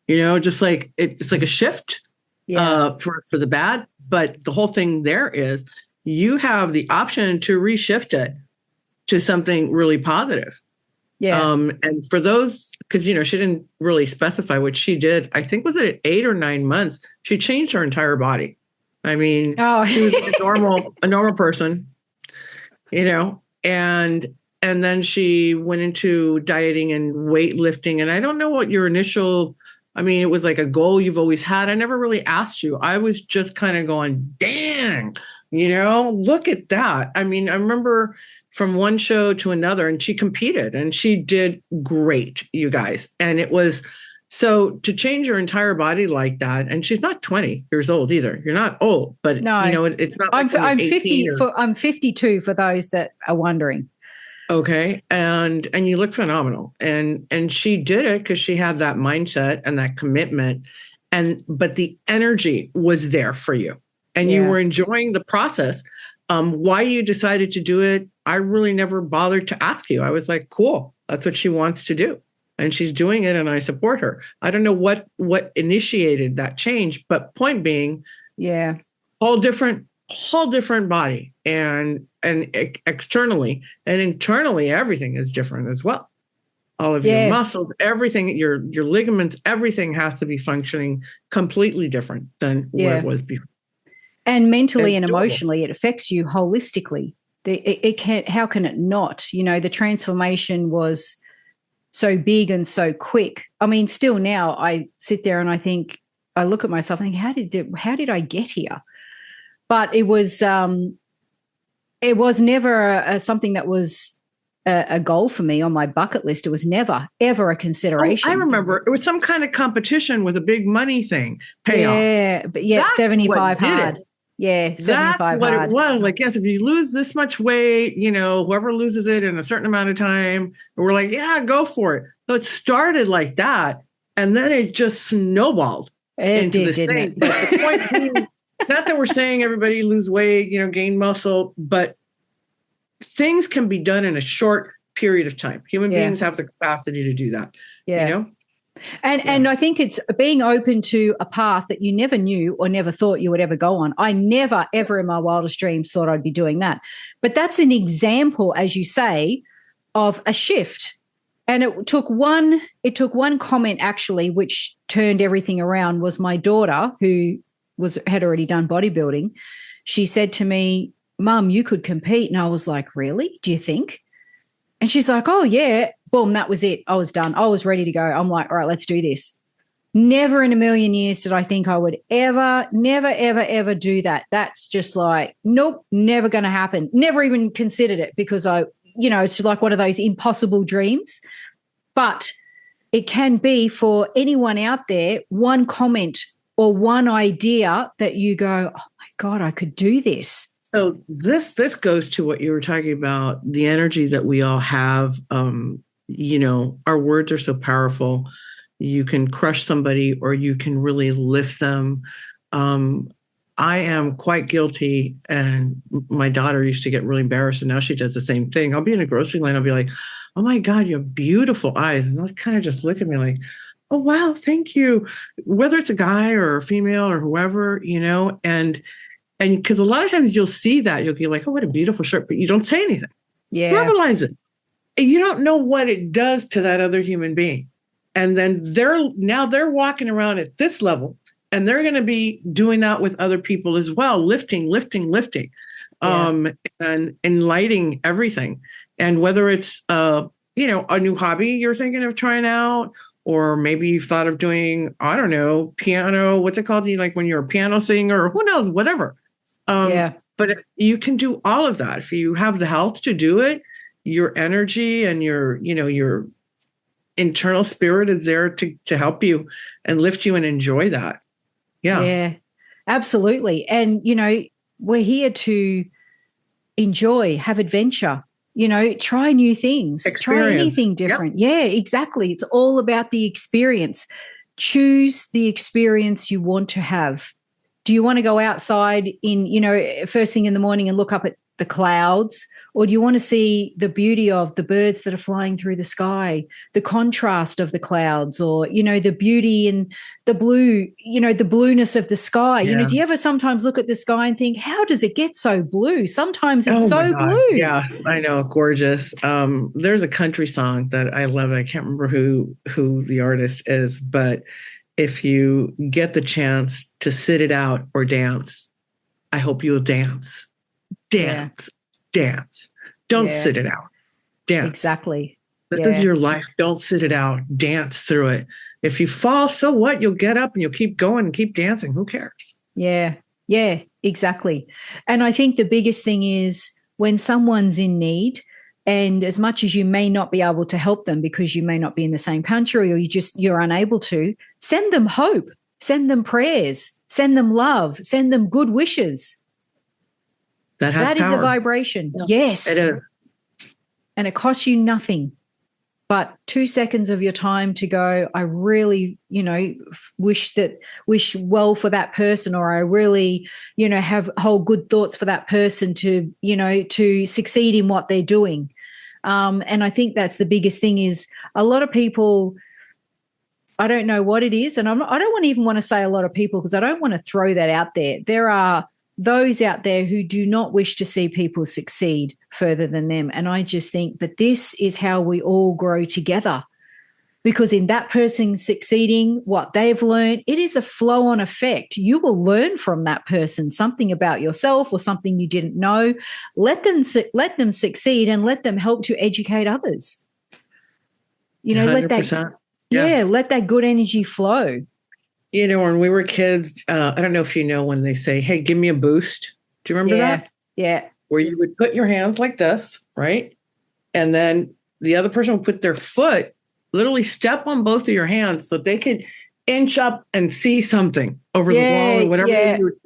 Speaker 2: just like it's like a shift for the bad. But the whole thing there is you have the option to reshift it to something really positive. Yeah. And for those, because, she didn't really specify what she did. I think was it at 8 or 9 months, she changed her entire body. I mean, she was a normal person, and then she went into dieting and weightlifting. And I don't know what your initial, it was like a goal you've always had. I never really asked you. I was just kind of going, dang, look at that. I remember from one show to another, and she competed and she did great, you guys. And it was, so to change your entire body like that, and she's not 20 years old either. You're not old, but
Speaker 3: no,
Speaker 2: it's not. Like
Speaker 3: I'm 50. I'm 52 for those that are wondering.
Speaker 2: Okay, and you look phenomenal, and she did it because she had that mindset and that commitment, but the energy was there for you, and you were enjoying the process. Why you decided to do it, I really never bothered to ask you. I was like, cool, that's what she wants to do. And she's doing it, and I support her. I don't know what initiated that change, but point being, whole different body, and externally and internally, everything is different as well. All of your muscles, everything, your ligaments, everything has to be functioning completely different than where it was before.
Speaker 3: And mentally and emotionally, it affects you holistically. It can't. How can it not? The transformation was so big and so quick. Still now I sit there and I look at myself and think, how did I get here? But it was never something that was a goal for me on my bucket list. It was never, ever a consideration.
Speaker 2: I remember it was some kind of competition with a big money thing payoff.
Speaker 3: Yeah, but that's 75 hard. Yeah, 75
Speaker 2: that's what
Speaker 3: hard.
Speaker 2: It was. Like, yes, if you lose this much weight, whoever loses it in a certain amount of time, we're like, yeah, go for it. So it started like that, and then it just snowballed into this thing. But the point being, not that we're saying everybody lose weight, gain muscle, but things can be done in a short period of time. Human beings have the capacity to do that. And
Speaker 3: I think it's being open to a path that you never knew or never thought you would ever go on. I never, ever in my wildest dreams thought I'd be doing that. But that's an example, as you say, of a shift. And it took one comment actually, which turned everything around, was my daughter, who had already done bodybuilding. She said to me, Mum, you could compete. And I was like, really? Do you think? And she's like, oh, yeah. Boom, that was it. I was done. I was ready to go. I'm like, all right, let's do this. Never in a million years did I think I would never do that. That's just like, nope, never going to happen. Never even considered it because it's like one of those impossible dreams. But it can be for anyone out there, one comment or one idea that you go, oh my God, I could do this.
Speaker 2: So this goes to what you were talking about, the energy that we all have. Our words are so powerful. You can crush somebody or you can really lift them. I am quite guilty, and my daughter used to get really embarrassed, and now she does the same thing. I'll be in a grocery line, I'll be like, oh my God, you have beautiful eyes. And they'll kind of just look at me like, oh, wow, thank you. Whether it's a guy or a female or whoever, and because a lot of times you'll see that, you'll be like, oh, what a beautiful shirt, but you don't say anything.
Speaker 3: Yeah.
Speaker 2: Verbalize it. And you don't know what it does to that other human being. And then they're walking around at this level, and they're going to be doing that with other people as well, lifting, and enlightening everything. And whether it's, a new hobby you're thinking of trying out, or maybe you've thought of doing, I don't know, piano, what's it called? Like when you're a piano singer, or who knows, whatever. But you can do all of that. If you have the health to do it, your energy and your internal spirit is there to help you and lift you and enjoy that.
Speaker 3: Yeah, absolutely. And, we're here to enjoy, have adventure, try new things, try anything different. Yep. Yeah, exactly. It's all about the experience. Choose the experience you want to have. Do you want to go outside first thing in the morning and look up at the clouds? Or do you want to see the beauty of the birds that are flying through the sky, the contrast of the clouds, or, the beauty in the blue, the blueness of the sky? Yeah. Do you ever sometimes look at the sky and think, how does it get so blue? Sometimes it's so blue.
Speaker 2: Yeah, I know. Gorgeous. There's a country song that I love. I can't remember who the artist is, but if you get the chance to sit it out or dance, I hope you'll dance. Dance. Don't sit it out. Dance.
Speaker 3: Exactly.
Speaker 2: This is your life. Don't sit it out. Dance through it. If you fall, so what? You'll get up and you'll keep going and keep dancing. Who cares?
Speaker 3: Yeah, exactly. And I think the biggest thing is when someone's in need, and as much as you may not be able to help them because you may not be in the same country or you're unable to, send them hope, send them prayers, send them love, send them good wishes. That is a vibration. Yeah, yes.
Speaker 2: It is.
Speaker 3: And it costs you nothing but 2 seconds of your time to go, I really, wish well for that person, or I really, hold good thoughts for that person to succeed in what they're doing. And I think that's the biggest thing is a lot of people, I don't know what it is. And I don't even want to say a lot of people because I don't want to throw that out there. There are those out there who do not wish to see people succeed further than them. And I just think, but this is how we all grow together, because in that person succeeding, what they've learned, it is a flow-on effect. You will learn from that person something about yourself or something you didn't know. Let them succeed and let them help to educate others.
Speaker 2: 100%.
Speaker 3: Let that good energy flow.
Speaker 2: When we were kids, I don't know if you know when they say, hey, give me a boost. Do you remember that?
Speaker 3: Yeah.
Speaker 2: Where you would put your hands like this, right? And then the other person would put their foot, literally step on both of your hands so they could inch up and see something over the wall or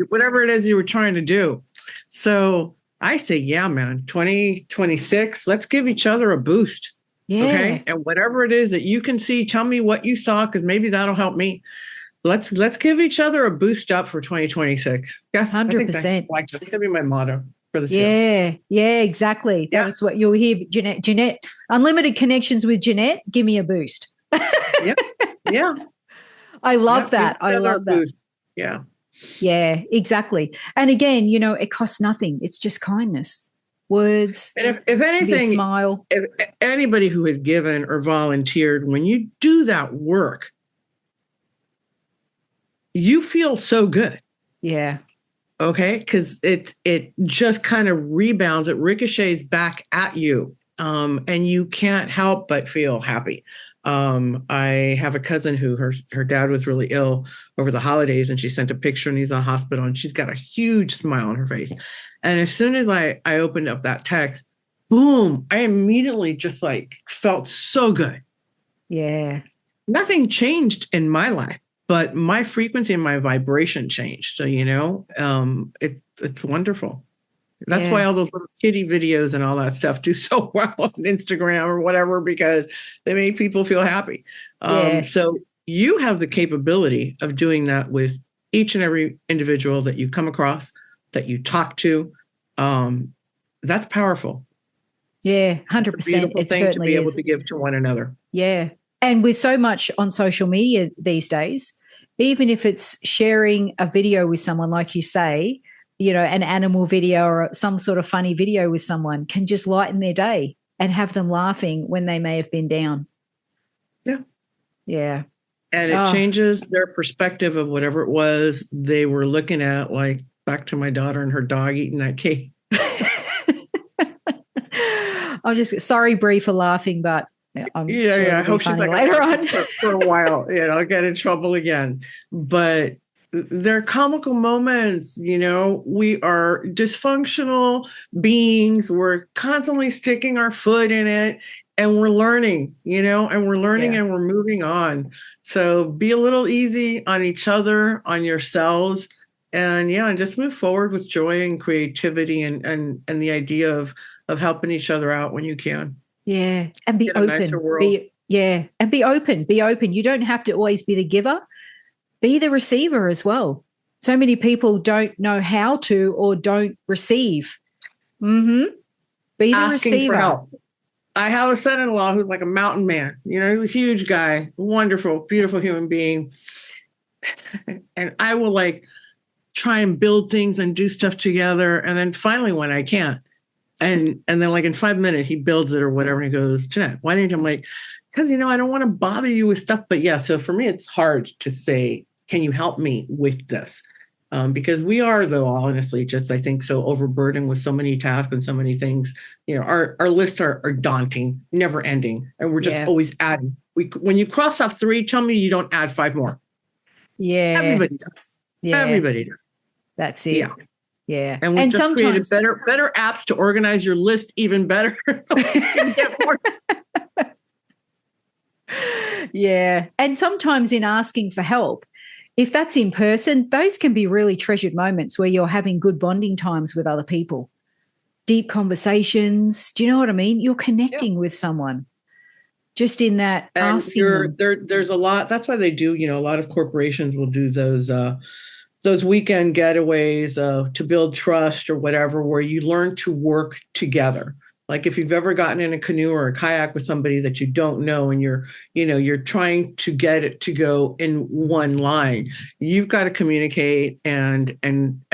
Speaker 2: whatever it is you were trying to do. So I say, yeah, man, 2026, let's give each other a boost. Yeah. Okay. And whatever it is that you can see, tell me what you saw, because maybe that'll help me. Let's give each other a boost up for 2026. Yes,
Speaker 3: 100%.
Speaker 2: That's going to be my motto for this year.
Speaker 3: Yeah, exactly. That's what you'll hear, Jeannette. Unlimited connections with Jeannette. Give me a boost.
Speaker 2: Yeah.
Speaker 3: I love that. I love that.
Speaker 2: Boost. Yeah.
Speaker 3: Yeah, exactly. And again, it costs nothing. It's just kindness, words.
Speaker 2: And if anything,
Speaker 3: a smile.
Speaker 2: If anybody who has given or volunteered, when you do that work, you feel so good.
Speaker 3: Yeah.
Speaker 2: Okay. Because it just kind of rebounds, it ricochets back at you. And you can't help but feel happy. I have a cousin who her dad was really ill over the holidays, and she sent a picture, and he's in the hospital, and she's got a huge smile on her face. And as soon as I opened up that text, boom, I immediately just like felt so good.
Speaker 3: Yeah.
Speaker 2: Nothing changed in my life, but my frequency and my vibration changed. So, it's wonderful. That's why all those little kitty videos and all that stuff do so well on Instagram or whatever, because they make people feel happy. So you have the capability of doing that with each and every individual that you come across, that you talk to. That's powerful.
Speaker 3: Yeah, 100%.
Speaker 2: It's a beautiful thing to be able to give to one another.
Speaker 3: Yeah. And with so much on social media these days, even if it's sharing a video with someone, like you say, an animal video or some sort of funny video with someone can just lighten their day and have them laughing when they may have been down.
Speaker 2: Yeah.
Speaker 3: Yeah.
Speaker 2: And it changes their perspective of whatever it was they were looking at, like back to my daughter and her dog eating that cake.
Speaker 3: I'm just sorry, Bree, for laughing, but I'm sure
Speaker 2: I hope she's like
Speaker 3: later on
Speaker 2: for a while. I'll get in trouble again. But they're comical moments. We are dysfunctional beings. We're constantly sticking our foot in it, and we're learning. And we're learning and we're moving on. So be a little easy on each other, on yourselves, and just move forward with joy and creativity and the idea of helping each other out when you can.
Speaker 3: Yeah. And be open. And be open. Be open. You don't have to always be the giver. Be the receiver as well. So many people don't know how to or don't receive. Be the
Speaker 2: Asking
Speaker 3: receiver.
Speaker 2: For help. I have a son-in-law who's like a mountain man. He's a huge guy, wonderful, beautiful human being. And I will like try and build things and do stuff together. And then finally when I can't, and then like in 5 minutes he builds it or whatever, and he goes, Jeanette, why didn't you? I'm like, because I don't want to bother you with stuff. But so for me it's hard to say, can you help me with this? Because we are, though, honestly, just I think so overburdened with so many tasks and so many things. Our lists are daunting, never ending, and we're just always adding. When you cross off 3, tell me you don't add 5 more.
Speaker 3: Yeah,
Speaker 2: everybody does. Yeah, everybody does.
Speaker 3: That's it. Yeah.
Speaker 2: And we just created better apps to organize your list even better.
Speaker 3: Yeah, and sometimes in asking for help, if that's in person, those can be really treasured moments where you're having good bonding times with other people, deep conversations. Do you know what I mean? You're connecting with someone just in that
Speaker 2: and
Speaker 3: asking them.
Speaker 2: There's a lot. That's why they do, a lot of corporations will do those weekend getaways to build trust or whatever, where you learn to work together. Like if you've ever gotten in a canoe or a kayak with somebody that you don't know, and you're trying to get it to go in one line, you've got to communicate and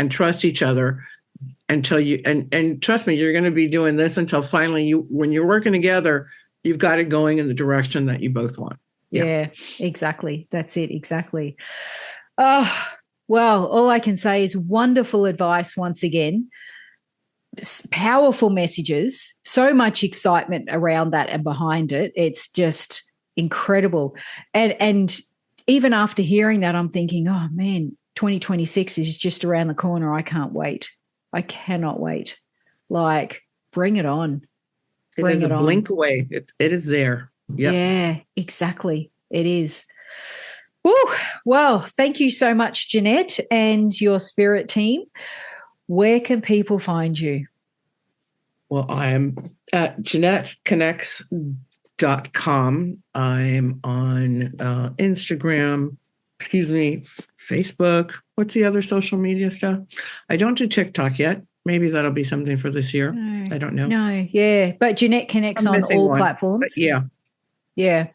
Speaker 2: trust each other until you, and trust me, you're going to be doing this until finally when you're working together, you've got it going in the direction that you both want.
Speaker 3: Yeah, exactly. That's it. Exactly. Oh, well, all I can say is wonderful advice once again. Powerful messages, so much excitement around that and behind it. It's just incredible. And even after hearing that, I'm thinking, oh man, 2026 is just around the corner. I can't wait. I cannot wait. Like, bring it on.
Speaker 2: Bring it on. Blink away. It is there. Yep.
Speaker 3: Yeah, exactly. It is. Woo. Well, thank you so much, Jeannette, and your spirit team. Where can people find you?
Speaker 2: Well, I am at JeannetteConnects.com. I'm on Instagram, Facebook. What's the other social media stuff? I don't do TikTok yet. Maybe that'll be something for this year.
Speaker 3: No,
Speaker 2: I don't know.
Speaker 3: No, yeah. But Jeannette connects on all platforms.
Speaker 2: Yeah.
Speaker 3: You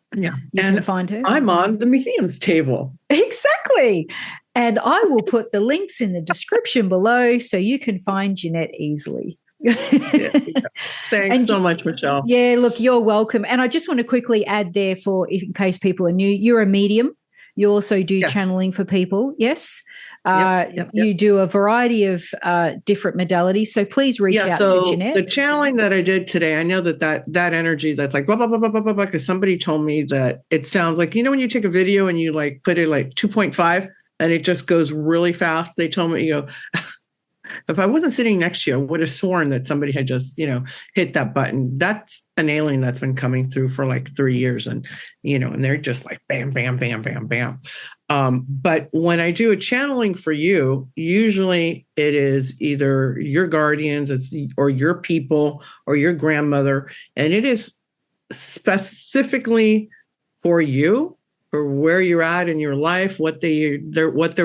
Speaker 3: can find her.
Speaker 2: I'm on the mediums table.
Speaker 3: Exactly. And I will put the links in the description below so you can find Jeannette easily.
Speaker 2: Thanks so much, Michelle.
Speaker 3: Yeah, look, you're welcome. And I just want to quickly add there in case people are new, you're a medium. You also do channeling for people, yes? You do a variety of different modalities. So please reach out to Jeannette.
Speaker 2: The channeling that I did today, I know that energy that's like blah, blah, blah, blah, blah, blah, blah, because somebody told me that it sounds like, when you take a video and you like put it like 2.5 and it just goes really fast. They told me, if I wasn't sitting next to you, I would have sworn that somebody had just, hit that button. That's an alien that's been coming through for like 3 years. And, and they're just like, bam, bam, bam, bam, bam. But when I do a channeling for you, usually it is either your guardians or your people or your grandmother. And it is specifically for you, or where you're at in your life, what they're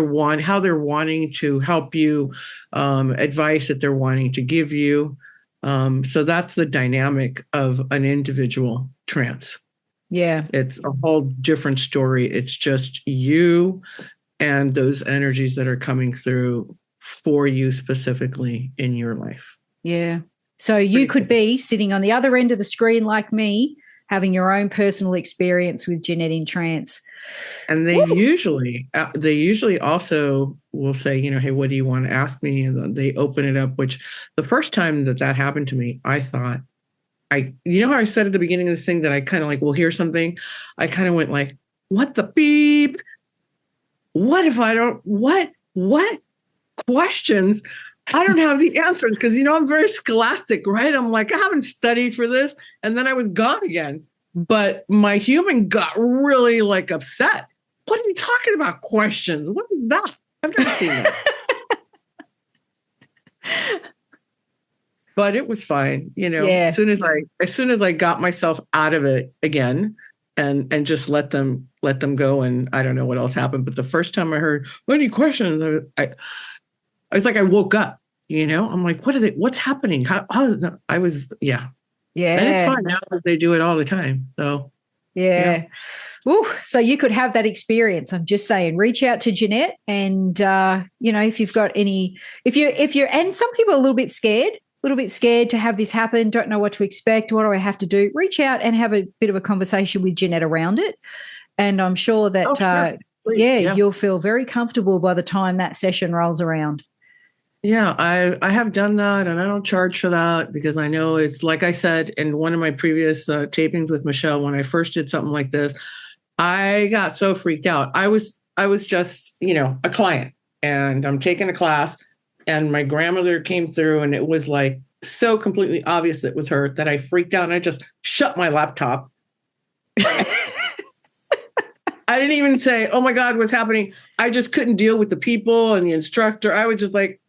Speaker 2: wanting, how they're wanting to help you, advice that they're wanting to give you. So that's the dynamic of an individual trance.
Speaker 3: Yeah.
Speaker 2: It's a whole different story. It's just you and those energies that are coming through for you specifically in your life.
Speaker 3: Yeah. So you could be sitting on the other end of the screen like me, having your own personal experience with Jeannette in trance.
Speaker 2: And they usually also will say, hey, what do you want to ask me? And they open it up, which the first time that happened to me, I thought, how I said at the beginning of this thing that I kind of like, will hear something. I kind of went like, what the beep? What if I don't, what questions? I don't have the answers because, I'm very scholastic, right? I'm like, I haven't studied for this. And then I was gone again. But my human got really like upset. What are you talking about? Questions? What is that? I've never seen that. But it was fine. As soon as I got myself out of it again and just let them go. And I don't know what else happened. But the first time I heard, any questions? I was like, I woke up, I'm like, what's happening? How is that? Yeah.
Speaker 3: Yeah.
Speaker 2: And it's fine now that they do it all the time. So,
Speaker 3: yeah. Ooh, so you could have that experience. I'm just saying, reach out to Jeannette and, if you've got any, if you're, and some people are a little bit scared to have this happen, don't know what to expect. What do I have to do? Reach out and have a bit of a conversation with Jeannette around it. And I'm sure that, you'll feel very comfortable by the time that session rolls around.
Speaker 2: Yeah, I have done that, and I don't charge for that because I know it's like I said in one of my previous tapings with Michelle, when I first did something like this, I got so freaked out. I was just, a client, and I'm taking a class, and my grandmother came through, and it was like so completely obvious it was her that I freaked out, and I just shut my laptop. I didn't even say, oh my God, what's happening? I just couldn't deal with the people and the instructor. I was just like,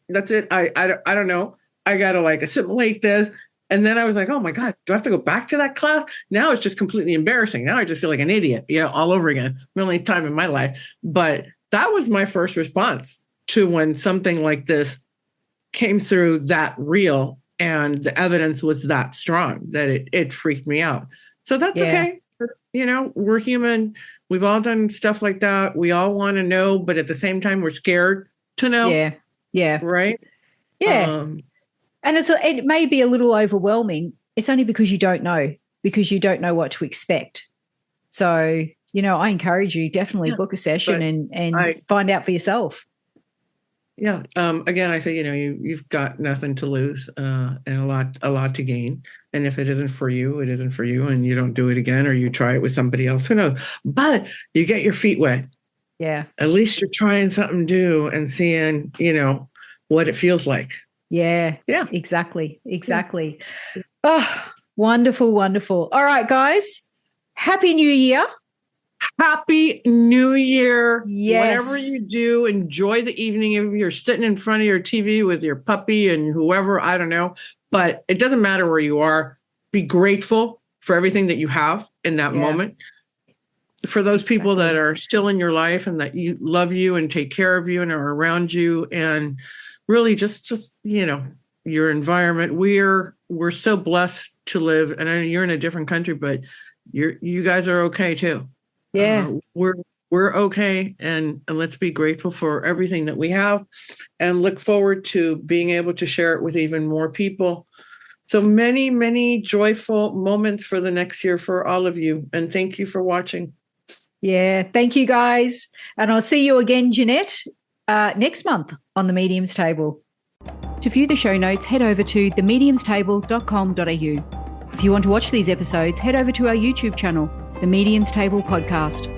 Speaker 2: that's it. I don't know. I got to like assimilate this. And then I was like, oh my God, do I have to go back to that class? Now it's just completely embarrassing. Now I just feel like an idiot, all over again. Really time in my life. But that was my first response to when something like this came through that real and the evidence was that strong that it freaked me out. So that's okay. We're human. We've all done stuff like that. We all want to know, but at the same time, we're scared to know.
Speaker 3: Yeah. Yeah.
Speaker 2: Right.
Speaker 3: Yeah. And it may be a little overwhelming. It's only because you don't know what to expect. So, I encourage you, definitely book a session and find out for yourself.
Speaker 2: Yeah. Again, I say, you've got nothing to lose and a lot to gain. And if it isn't for you, it isn't for you, and you don't do it again, or you try it with somebody else, who knows? But you get your feet wet.
Speaker 3: Yeah.
Speaker 2: At least you're trying something new and seeing, what it feels like.
Speaker 3: Yeah.
Speaker 2: Yeah.
Speaker 3: Exactly. Oh, wonderful, wonderful. All right, guys. Happy New Year.
Speaker 2: Happy New Year.
Speaker 3: Yes.
Speaker 2: Whatever you do, enjoy the evening. If you're sitting in front of your TV with your puppy and whoever, I don't know. But it doesn't matter where you are. Be grateful for everything that you have in that moment. For those people that are still in your life and that you love you and take care of you and are around you, and really just your environment. We're so blessed to live, and I know you're in a different country, but you guys are okay too.
Speaker 3: Yeah.
Speaker 2: We're okay, and let's be grateful for everything that we have and look forward to being able to share it with even more people. So many, many joyful moments for the next year for all of you. And thank you for watching.
Speaker 3: Yeah. Thank you, guys. And I'll see you again, Jeannette, next month on The Medium's Table. To view the show notes, head over to themediumstable.com.au. If you want to watch these episodes, head over to our YouTube channel, The Medium's Table Podcast.